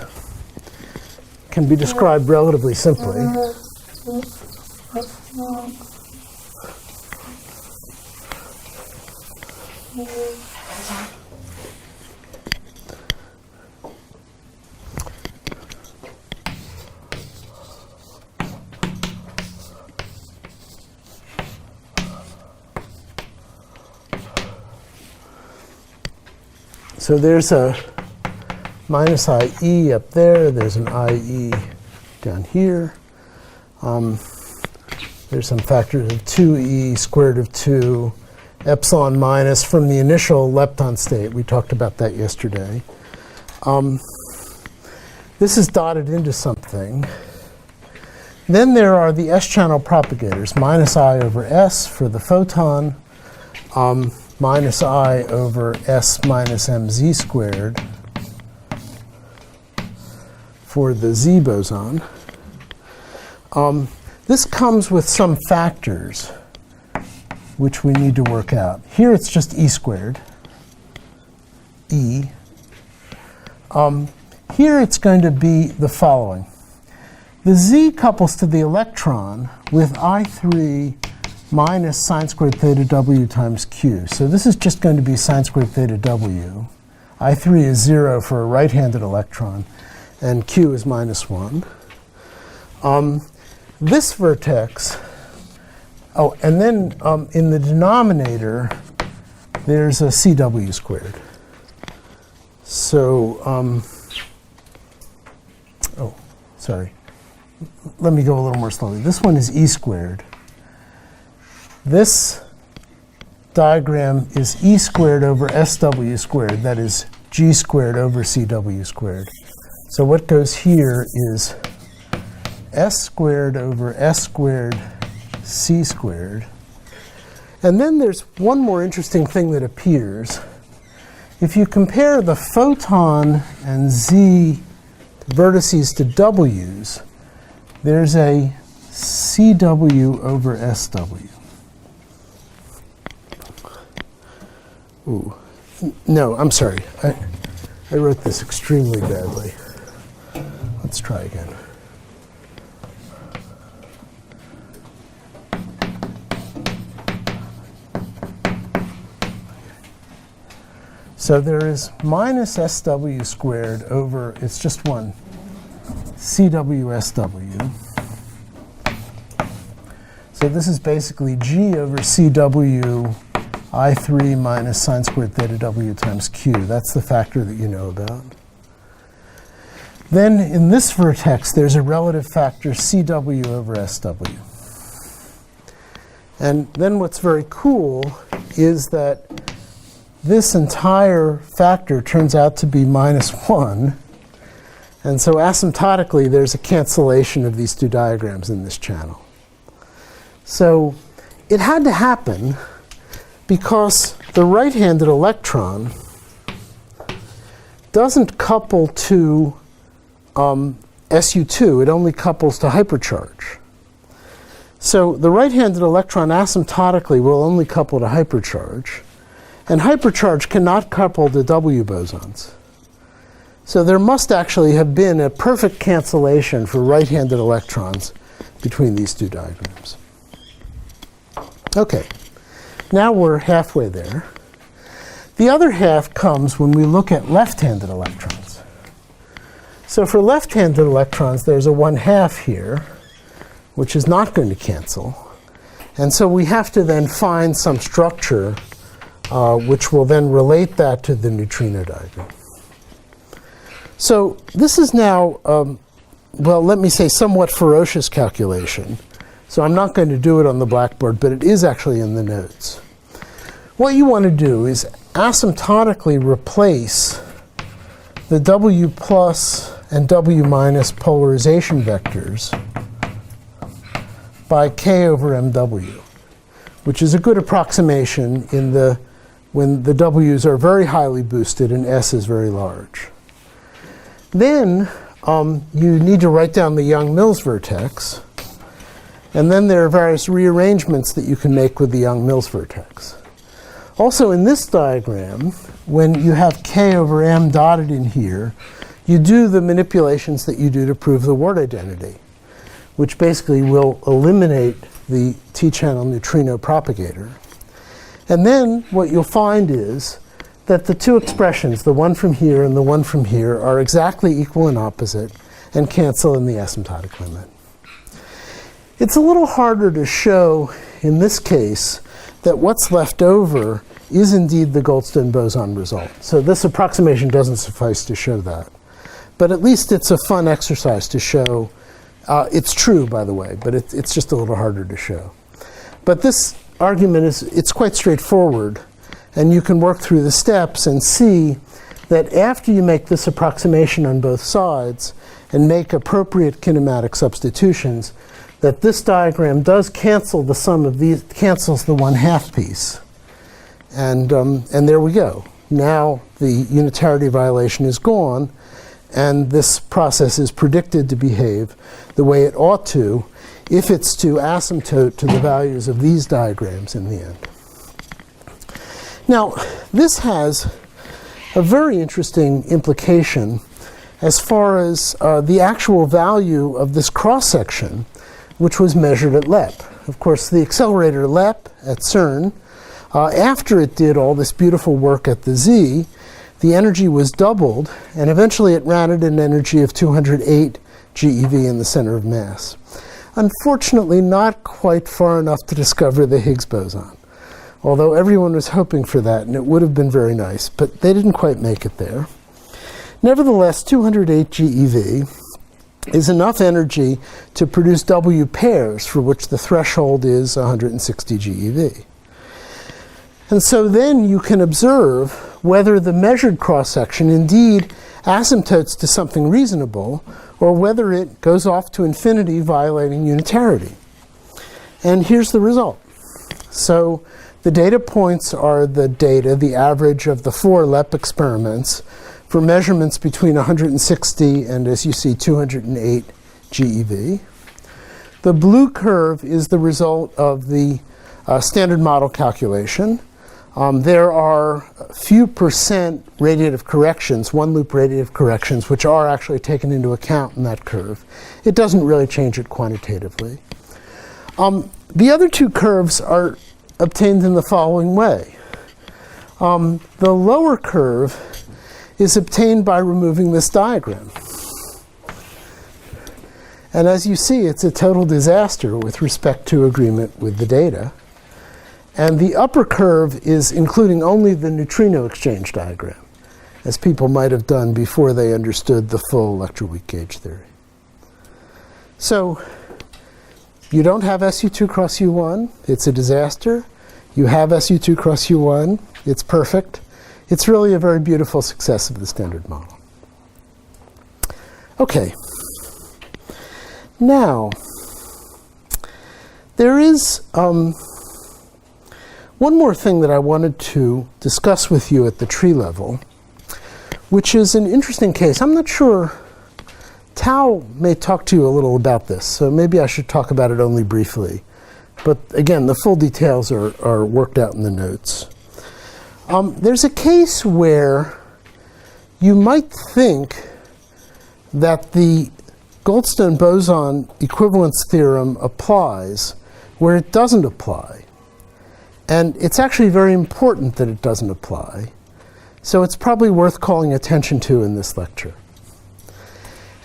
can be described relatively simply. So there's a minus IE up there. There's an IE down here. There's There's some factors of 2e squared of 2, epsilon minus from the initial lepton state. We talked about that yesterday. This is dotted into something. Then there are the S-channel propagators, minus I over S for the photon, minus I over S minus mz squared for the Z boson. This comes with some factors which we need to work out. Here it's just E squared, E. Here it's going to be the following. The Z couples to the electron with I3 minus sine squared theta W times Q. So this is just going to be sine squared theta W. I3 is 0 for a right-handed electron, and Q is minus 1. This vertex, oh, and then in the denominator, there's a CW squared. So, oh, sorry. Let me go a little more slowly. This one is E squared. This diagram is E squared over SW squared. That is G squared over CW squared. So what goes here is S squared over S squared C squared. And then there's one more interesting thing that appears. If you compare the photon and Z vertices to W's, there's a CW over SW. Ooh. No, I'm sorry. I wrote this extremely badly. Let's try again. So there is minus SW squared over, it's just one, CWSW. So this is basically G over CW I3 minus sine squared theta W times Q. That's the factor that you know about. Then in this vertex, there's a relative factor CW over SW. And then what's very cool is that this entire factor turns out to be minus 1. And so asymptotically, there's a cancellation of these two diagrams in this channel. So it had to happen because the right-handed electron doesn't couple to SU2. It only couples to hypercharge. So the right-handed electron asymptotically will only couple to hypercharge. And hypercharge cannot couple to W bosons. So there must actually have been a perfect cancellation for right-handed electrons between these two diagrams. Okay, now we're halfway there. The other half comes when we look at left-handed electrons. So for left-handed electrons, there's a 1/2 here, which is not going to cancel. And so we have to then find some structure which will then relate that to the neutrino diagram. So this is now, well, let me say somewhat ferocious calculation. So I'm not going to do it on the blackboard, but it is actually in the notes. What you want to do is asymptotically replace the W plus and W minus polarization vectors by K over MW, which is a good approximation in when the W's are very highly boosted and S is very large. Then you need to write down the Young-Mills vertex. And then there are various rearrangements that you can make with the Young-Mills vertex. Also in this diagram, when you have K over M dotted in here, you do the manipulations that you do to prove the word identity, which basically will eliminate the T-channel neutrino propagator. And then what you'll find is that the two expressions, the one from here and the one from here, are exactly equal and opposite and cancel in the asymptotic limit. It's a little harder to show in this case that what's left over is indeed the Goldstone boson result. So this approximation doesn't suffice to show that. But at least it's a fun exercise to show It's true, by the way, but it's just a little harder to show. But this argument it's quite straightforward, and you can work through the steps and see that after you make this approximation on both sides and make appropriate kinematic substitutions, that this diagram does cancel the sum of these, cancels the 1/2 piece. And there we go. Now the unitarity violation is gone, and this process is predicted to behave the way it ought to if it's to asymptote to the values of these diagrams in the end. Now, this has a very interesting implication as far as the actual value of this cross-section, which was measured at LEP. Of course, the accelerator LEP at CERN, after it did all this beautiful work at the Z, the energy was doubled, and eventually it ran at an energy of 208 GeV in the center of mass. Unfortunately, not quite far enough to discover the Higgs boson, although everyone was hoping for that, and it would have been very nice, but they didn't quite make it there. Nevertheless, 208 GeV is enough energy to produce W pairs, for which the threshold is 160 GeV. And so then you can observe whether the measured cross-section indeed asymptotes to something reasonable, or whether it goes off to infinity, violating unitarity. And here's the result. So the data points are the data, the average of the 4 LEP experiments for measurements between 160 and, as you see, 208 GeV. The blue curve is the result of the standard model calculation. There are a few percent radiative corrections, one-loop radiative corrections, which are actually taken into account in that curve. It doesn't really change it quantitatively. The other two curves are obtained in the following way. The lower curve is obtained by removing this diagram. And as you see, it's a total disaster with respect to agreement with the data. And the upper curve is including only the neutrino exchange diagram, as people might have done before they understood the full electron weak gauge theory. So you don't have SU2 cross U1, it's a disaster. You have SU2 cross U1, it's perfect. It's really a very beautiful success of the standard model. Okay. Now, there is one more thing that I wanted to discuss with you at the tree level, which is an interesting case. I'm not sure, Tao may talk to you a little about this, so maybe I should talk about it only briefly. But again, the full details are worked out in the notes. There's a case where you might think that the Goldstone boson equivalence theorem applies where it doesn't apply. And it's actually very important that it doesn't apply. So it's probably worth calling attention to in this lecture.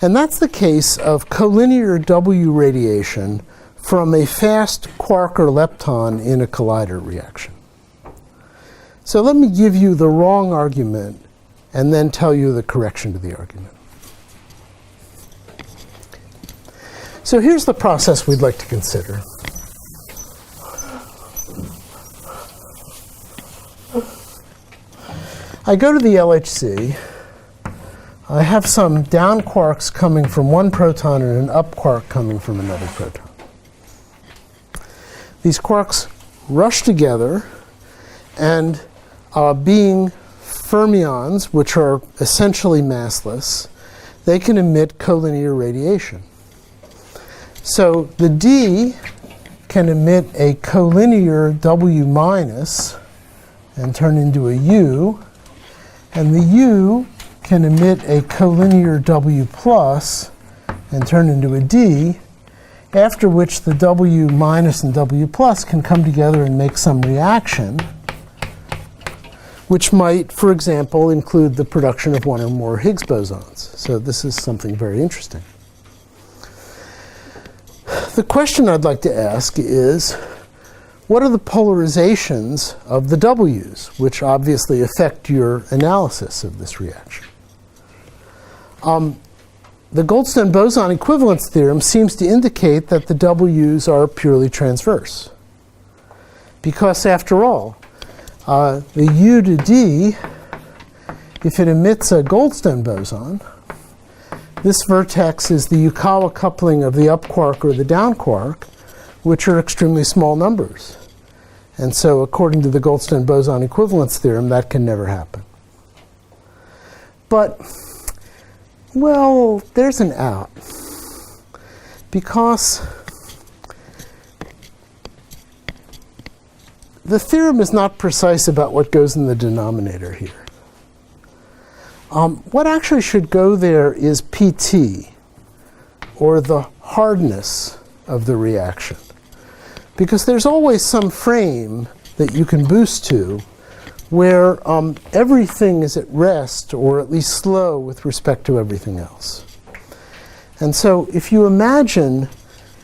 And that's the case of collinear W radiation from a fast quark or lepton in a collider reaction. So let me give you the wrong argument and then tell you the correction to the argument. So here's the process we'd like to consider. I go to the LHC. I have some down quarks coming from one proton and an up quark coming from another proton. These quarks rush together, and being fermions, which are essentially massless, they can emit collinear radiation. So the D can emit a collinear W minus and turn into a U, and the U can emit a collinear W plus and turn into a D, after which the W minus and W plus can come together and make some reaction, which might, for example, include the production of one or more Higgs bosons. So this is something very interesting. The question I'd like to ask is, what are the polarizations of the W's, which obviously affect your analysis of this reaction? the Goldstone boson equivalence theorem seems to indicate that the W's are purely transverse. Because after all, the U to D, if it emits a Goldstone boson, this vertex is the Yukawa coupling of the up quark or the down quark, which are extremely small numbers. And so according to the Goldstone boson equivalence theorem, that can never happen. But, well, there's an out. Because the theorem is not precise about what goes in the denominator here. What actually should go there is PT, or the hardness of the reaction. Because there's always some frame that you can boost to where everything is at rest, or at least slow, with respect to everything else. And so if you imagine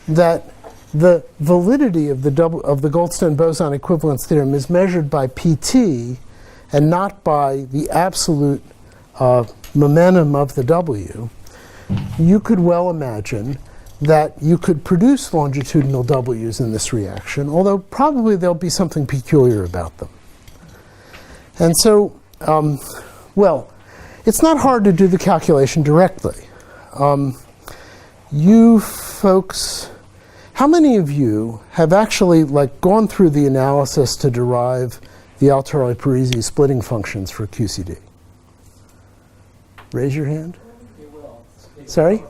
that the validity of the Goldstone boson equivalence theorem is measured by PT and not by the absolute momentum of the W, you could well imagine that you could produce longitudinal W's in this reaction, although probably there'll be something peculiar about them. And so, well, it's not hard to do the calculation directly. You folks, how many of you have actually gone through the analysis to derive the Altieri-Parisi splitting functions for QCD? Raise your hand. Sorry?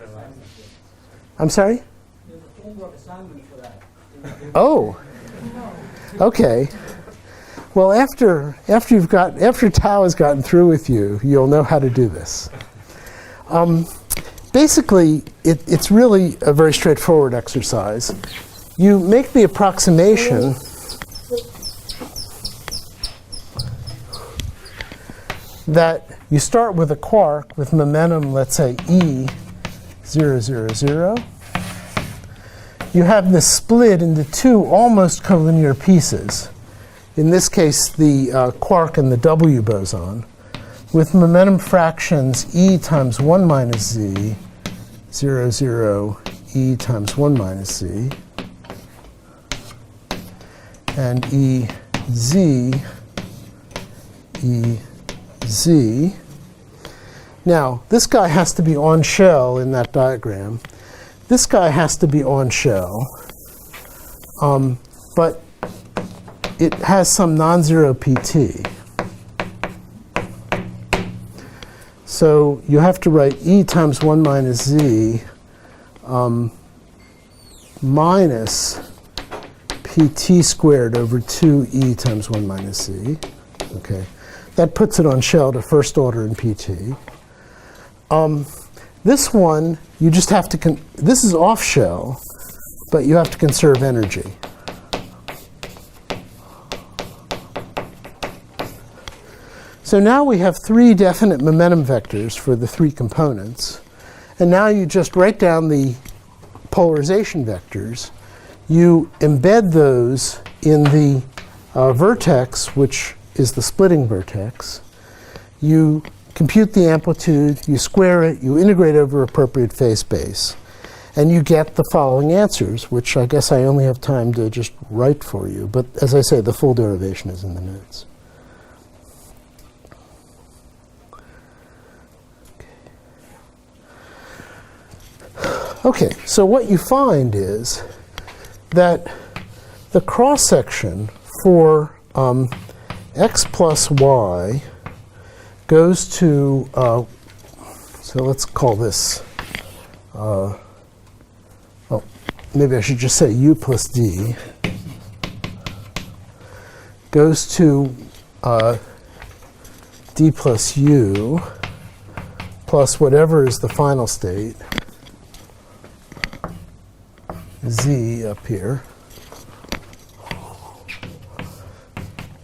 I'm sorry? There's a homework assignment for that. Oh, okay. Well, after Tao has gotten through with you, you'll know how to do this. Basically, it's really a very straightforward exercise. You make the approximation that you start with a quark with momentum, let's say, E 0, 0, 0. You have this split into two almost collinear pieces. In this case, the quark and the W boson, with momentum fractions E times 1 minus Z, 0, 0, E times 1 minus Z, and EZ, EZ. Now, this guy has to be on shell in that diagram. This guy has to be on shell. But it has some non-zero PT. So you have to write E times 1 minus Z minus PT squared over 2E times 1 minus Z. Okay. That puts it on shell to first order in PT. This one, you just have to, this is off shell, but you have to conserve energy. So now we have three definite momentum vectors for the three components. And now you just write down the polarization vectors. You embed those in the vertex, which is the splitting vertex. You compute the amplitude, you square it, you integrate over appropriate phase space, and you get the following answers, which I guess I only have time to just write for you. But as I say, the full derivation is in the notes. Okay, so what you find is that the cross-section for x plus y goes to, so let's call this, oh, maybe I should just say u plus d, goes to d plus u plus whatever is the final state, z up here,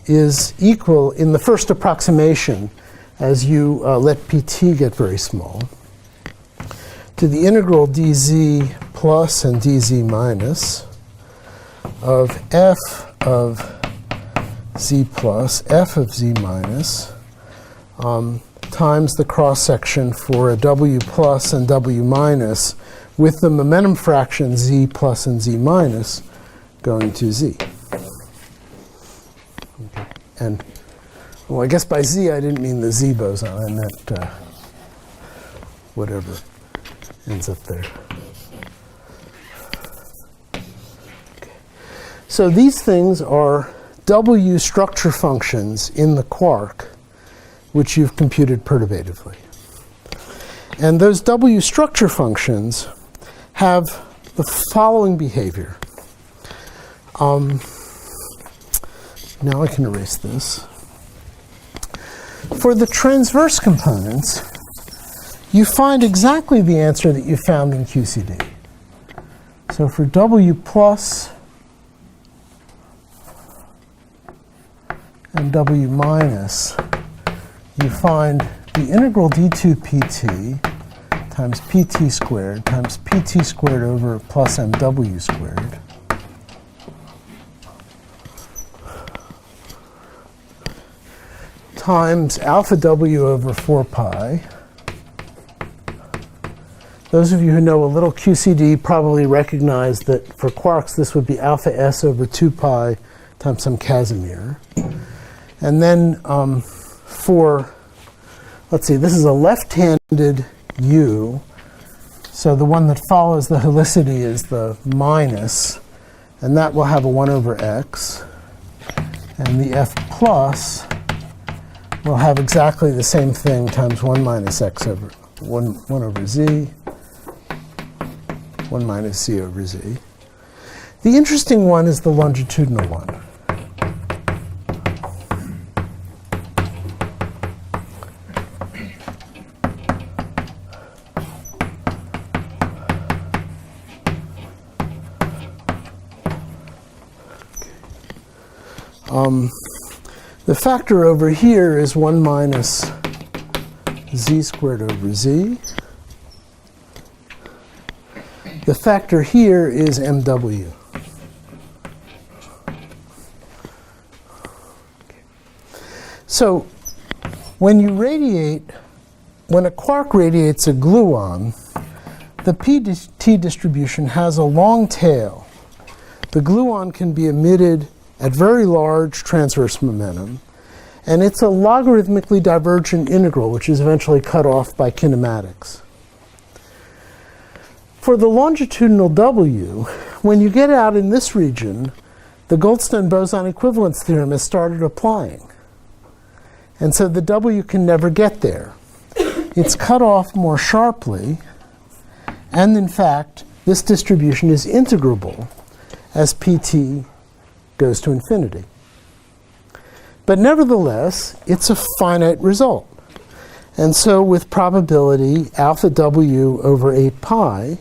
is equal in the first approximation, as you let pt get very small, to the integral dz plus and dz minus of f of z plus, f of z minus, times the cross-section for a W plus and W minus with the momentum fraction Z plus and Z minus going to Z. Okay. And, well, I guess by Z I didn't mean the Z boson. I meant whatever ends up there. Okay. So these things are W structure functions in the quark, which you've computed perturbatively. And those W structure functions have the following behavior. Now I can erase this. For the transverse components, you find exactly the answer that you found in QCD. So for W plus and W minus, you find the integral d2 pt times pt squared times pt squared over plus mw squared times alpha w over 4 pi. Those of you who know a little QCD probably recognize that for quarks this would be alpha s over 2 pi times some Casimir. And then for, let's see, this is a left-handed U. So the one that follows the helicity is the minus. And that will have a 1 over x. And the F plus will have exactly the same thing times 1 minus x over 1 over z, 1 minus c over z. The interesting one is the longitudinal one. The factor over here is 1 minus z squared over z. The factor here is mw. So when a quark radiates a gluon, the p-t distribution has a long tail. The gluon can be emitted at very large transverse momentum, and it's a logarithmically divergent integral, which is eventually cut off by kinematics. For the longitudinal W, when you get out in this region, the Goldstone-Boson equivalence theorem has started applying. And so the W can never get there. It's cut off more sharply, and in fact, this distribution is integrable as pt goes to infinity. But nevertheless, it's a finite result. And so with probability alpha w over 8 pi,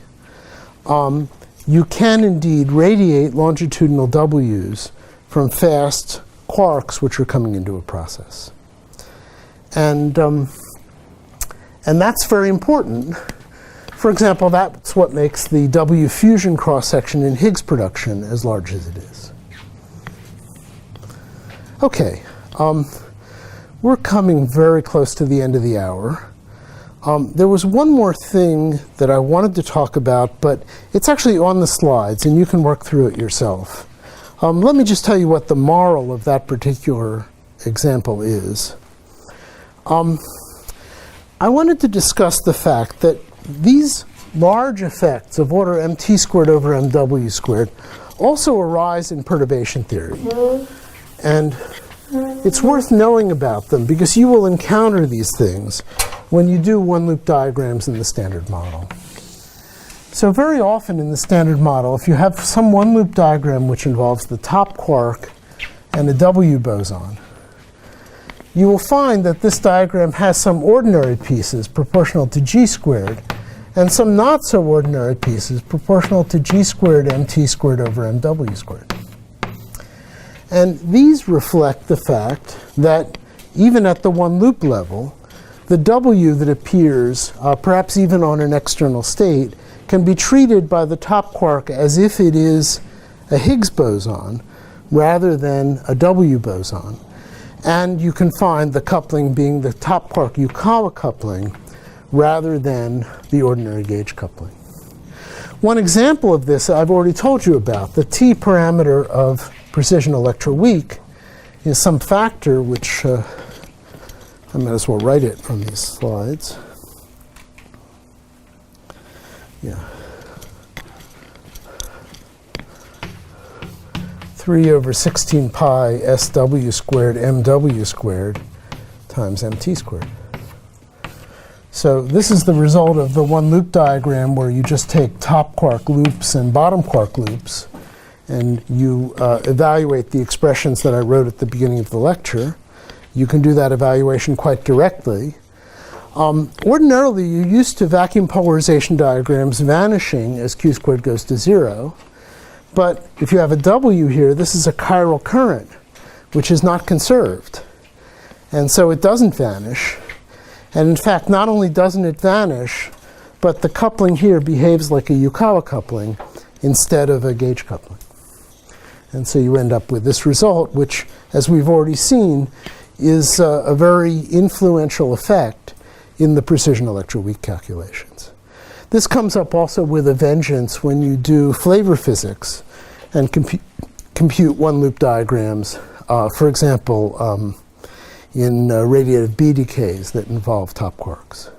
you can indeed radiate longitudinal W's from fast quarks which are coming into a process. And that's very important. For example, that's what makes the W fusion cross-section in Higgs production as large as it is. Okay, we're coming very close to the end of the hour. There was one more thing that I wanted to talk about, but it's actually on the slides, and you can work through it yourself. Let me just tell you what the moral of that particular example is. I wanted to discuss the fact that these large effects of order mt squared over mw squared also arise in perturbation theory. And it's worth knowing about them because you will encounter these things when you do one-loop diagrams in the standard model. So very often in the standard model, if you have some one-loop diagram which involves the top quark and a W boson, you will find that this diagram has some ordinary pieces proportional to g squared and some not so ordinary pieces proportional to g squared mt squared over mw squared. And these reflect the fact that even at the one-loop level, the W that appears, perhaps even on an external state, can be treated by the top quark as if it is a Higgs boson rather than a W boson. And you can find the coupling being the top quark Yukawa coupling rather than the ordinary gauge coupling. One example of this I've already told you about. The T parameter of precision electroweak is some factor which I might as well write it on these slides. Yeah. 3 over 16 pi SW squared MW squared times MT squared. So this is the result of the one loop diagram where you just take top quark loops and bottom quark loops and you evaluate the expressions that I wrote at the beginning of the lecture. You can do that evaluation quite directly. Ordinarily, you're used to vacuum polarization diagrams vanishing as q squared goes to 0. But if you have a W here, this is a chiral current, which is not conserved. And so it doesn't vanish. And in fact, not only doesn't it vanish, but the coupling here behaves like a Yukawa coupling instead of a gauge coupling. And so you end up with this result, which, as we've already seen, is a very influential effect in the precision electroweak calculations. This comes up also with a vengeance when you do flavor physics and compute one-loop diagrams, for example, in radiative B decays that involve top quarks.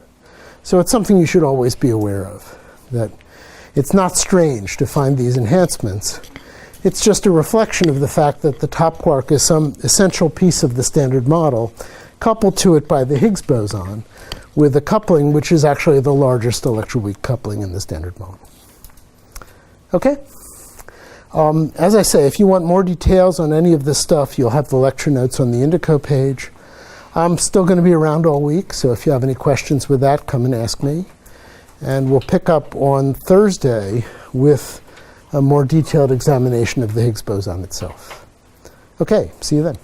So it's something you should always be aware of, that it's not strange to find these enhancements. It's just a reflection of the fact that the top quark is some essential piece of the standard model, coupled to it by the Higgs boson, with a coupling which is actually the largest electroweak coupling in the standard model. Okay? As I say, if you want more details on any of this stuff, you'll have the lecture notes on the Indico page. I'm still going to be around all week, so if you have any questions with that, come and ask me. And we'll pick up on Thursday with a more detailed examination of the Higgs boson itself. Okay, see you then.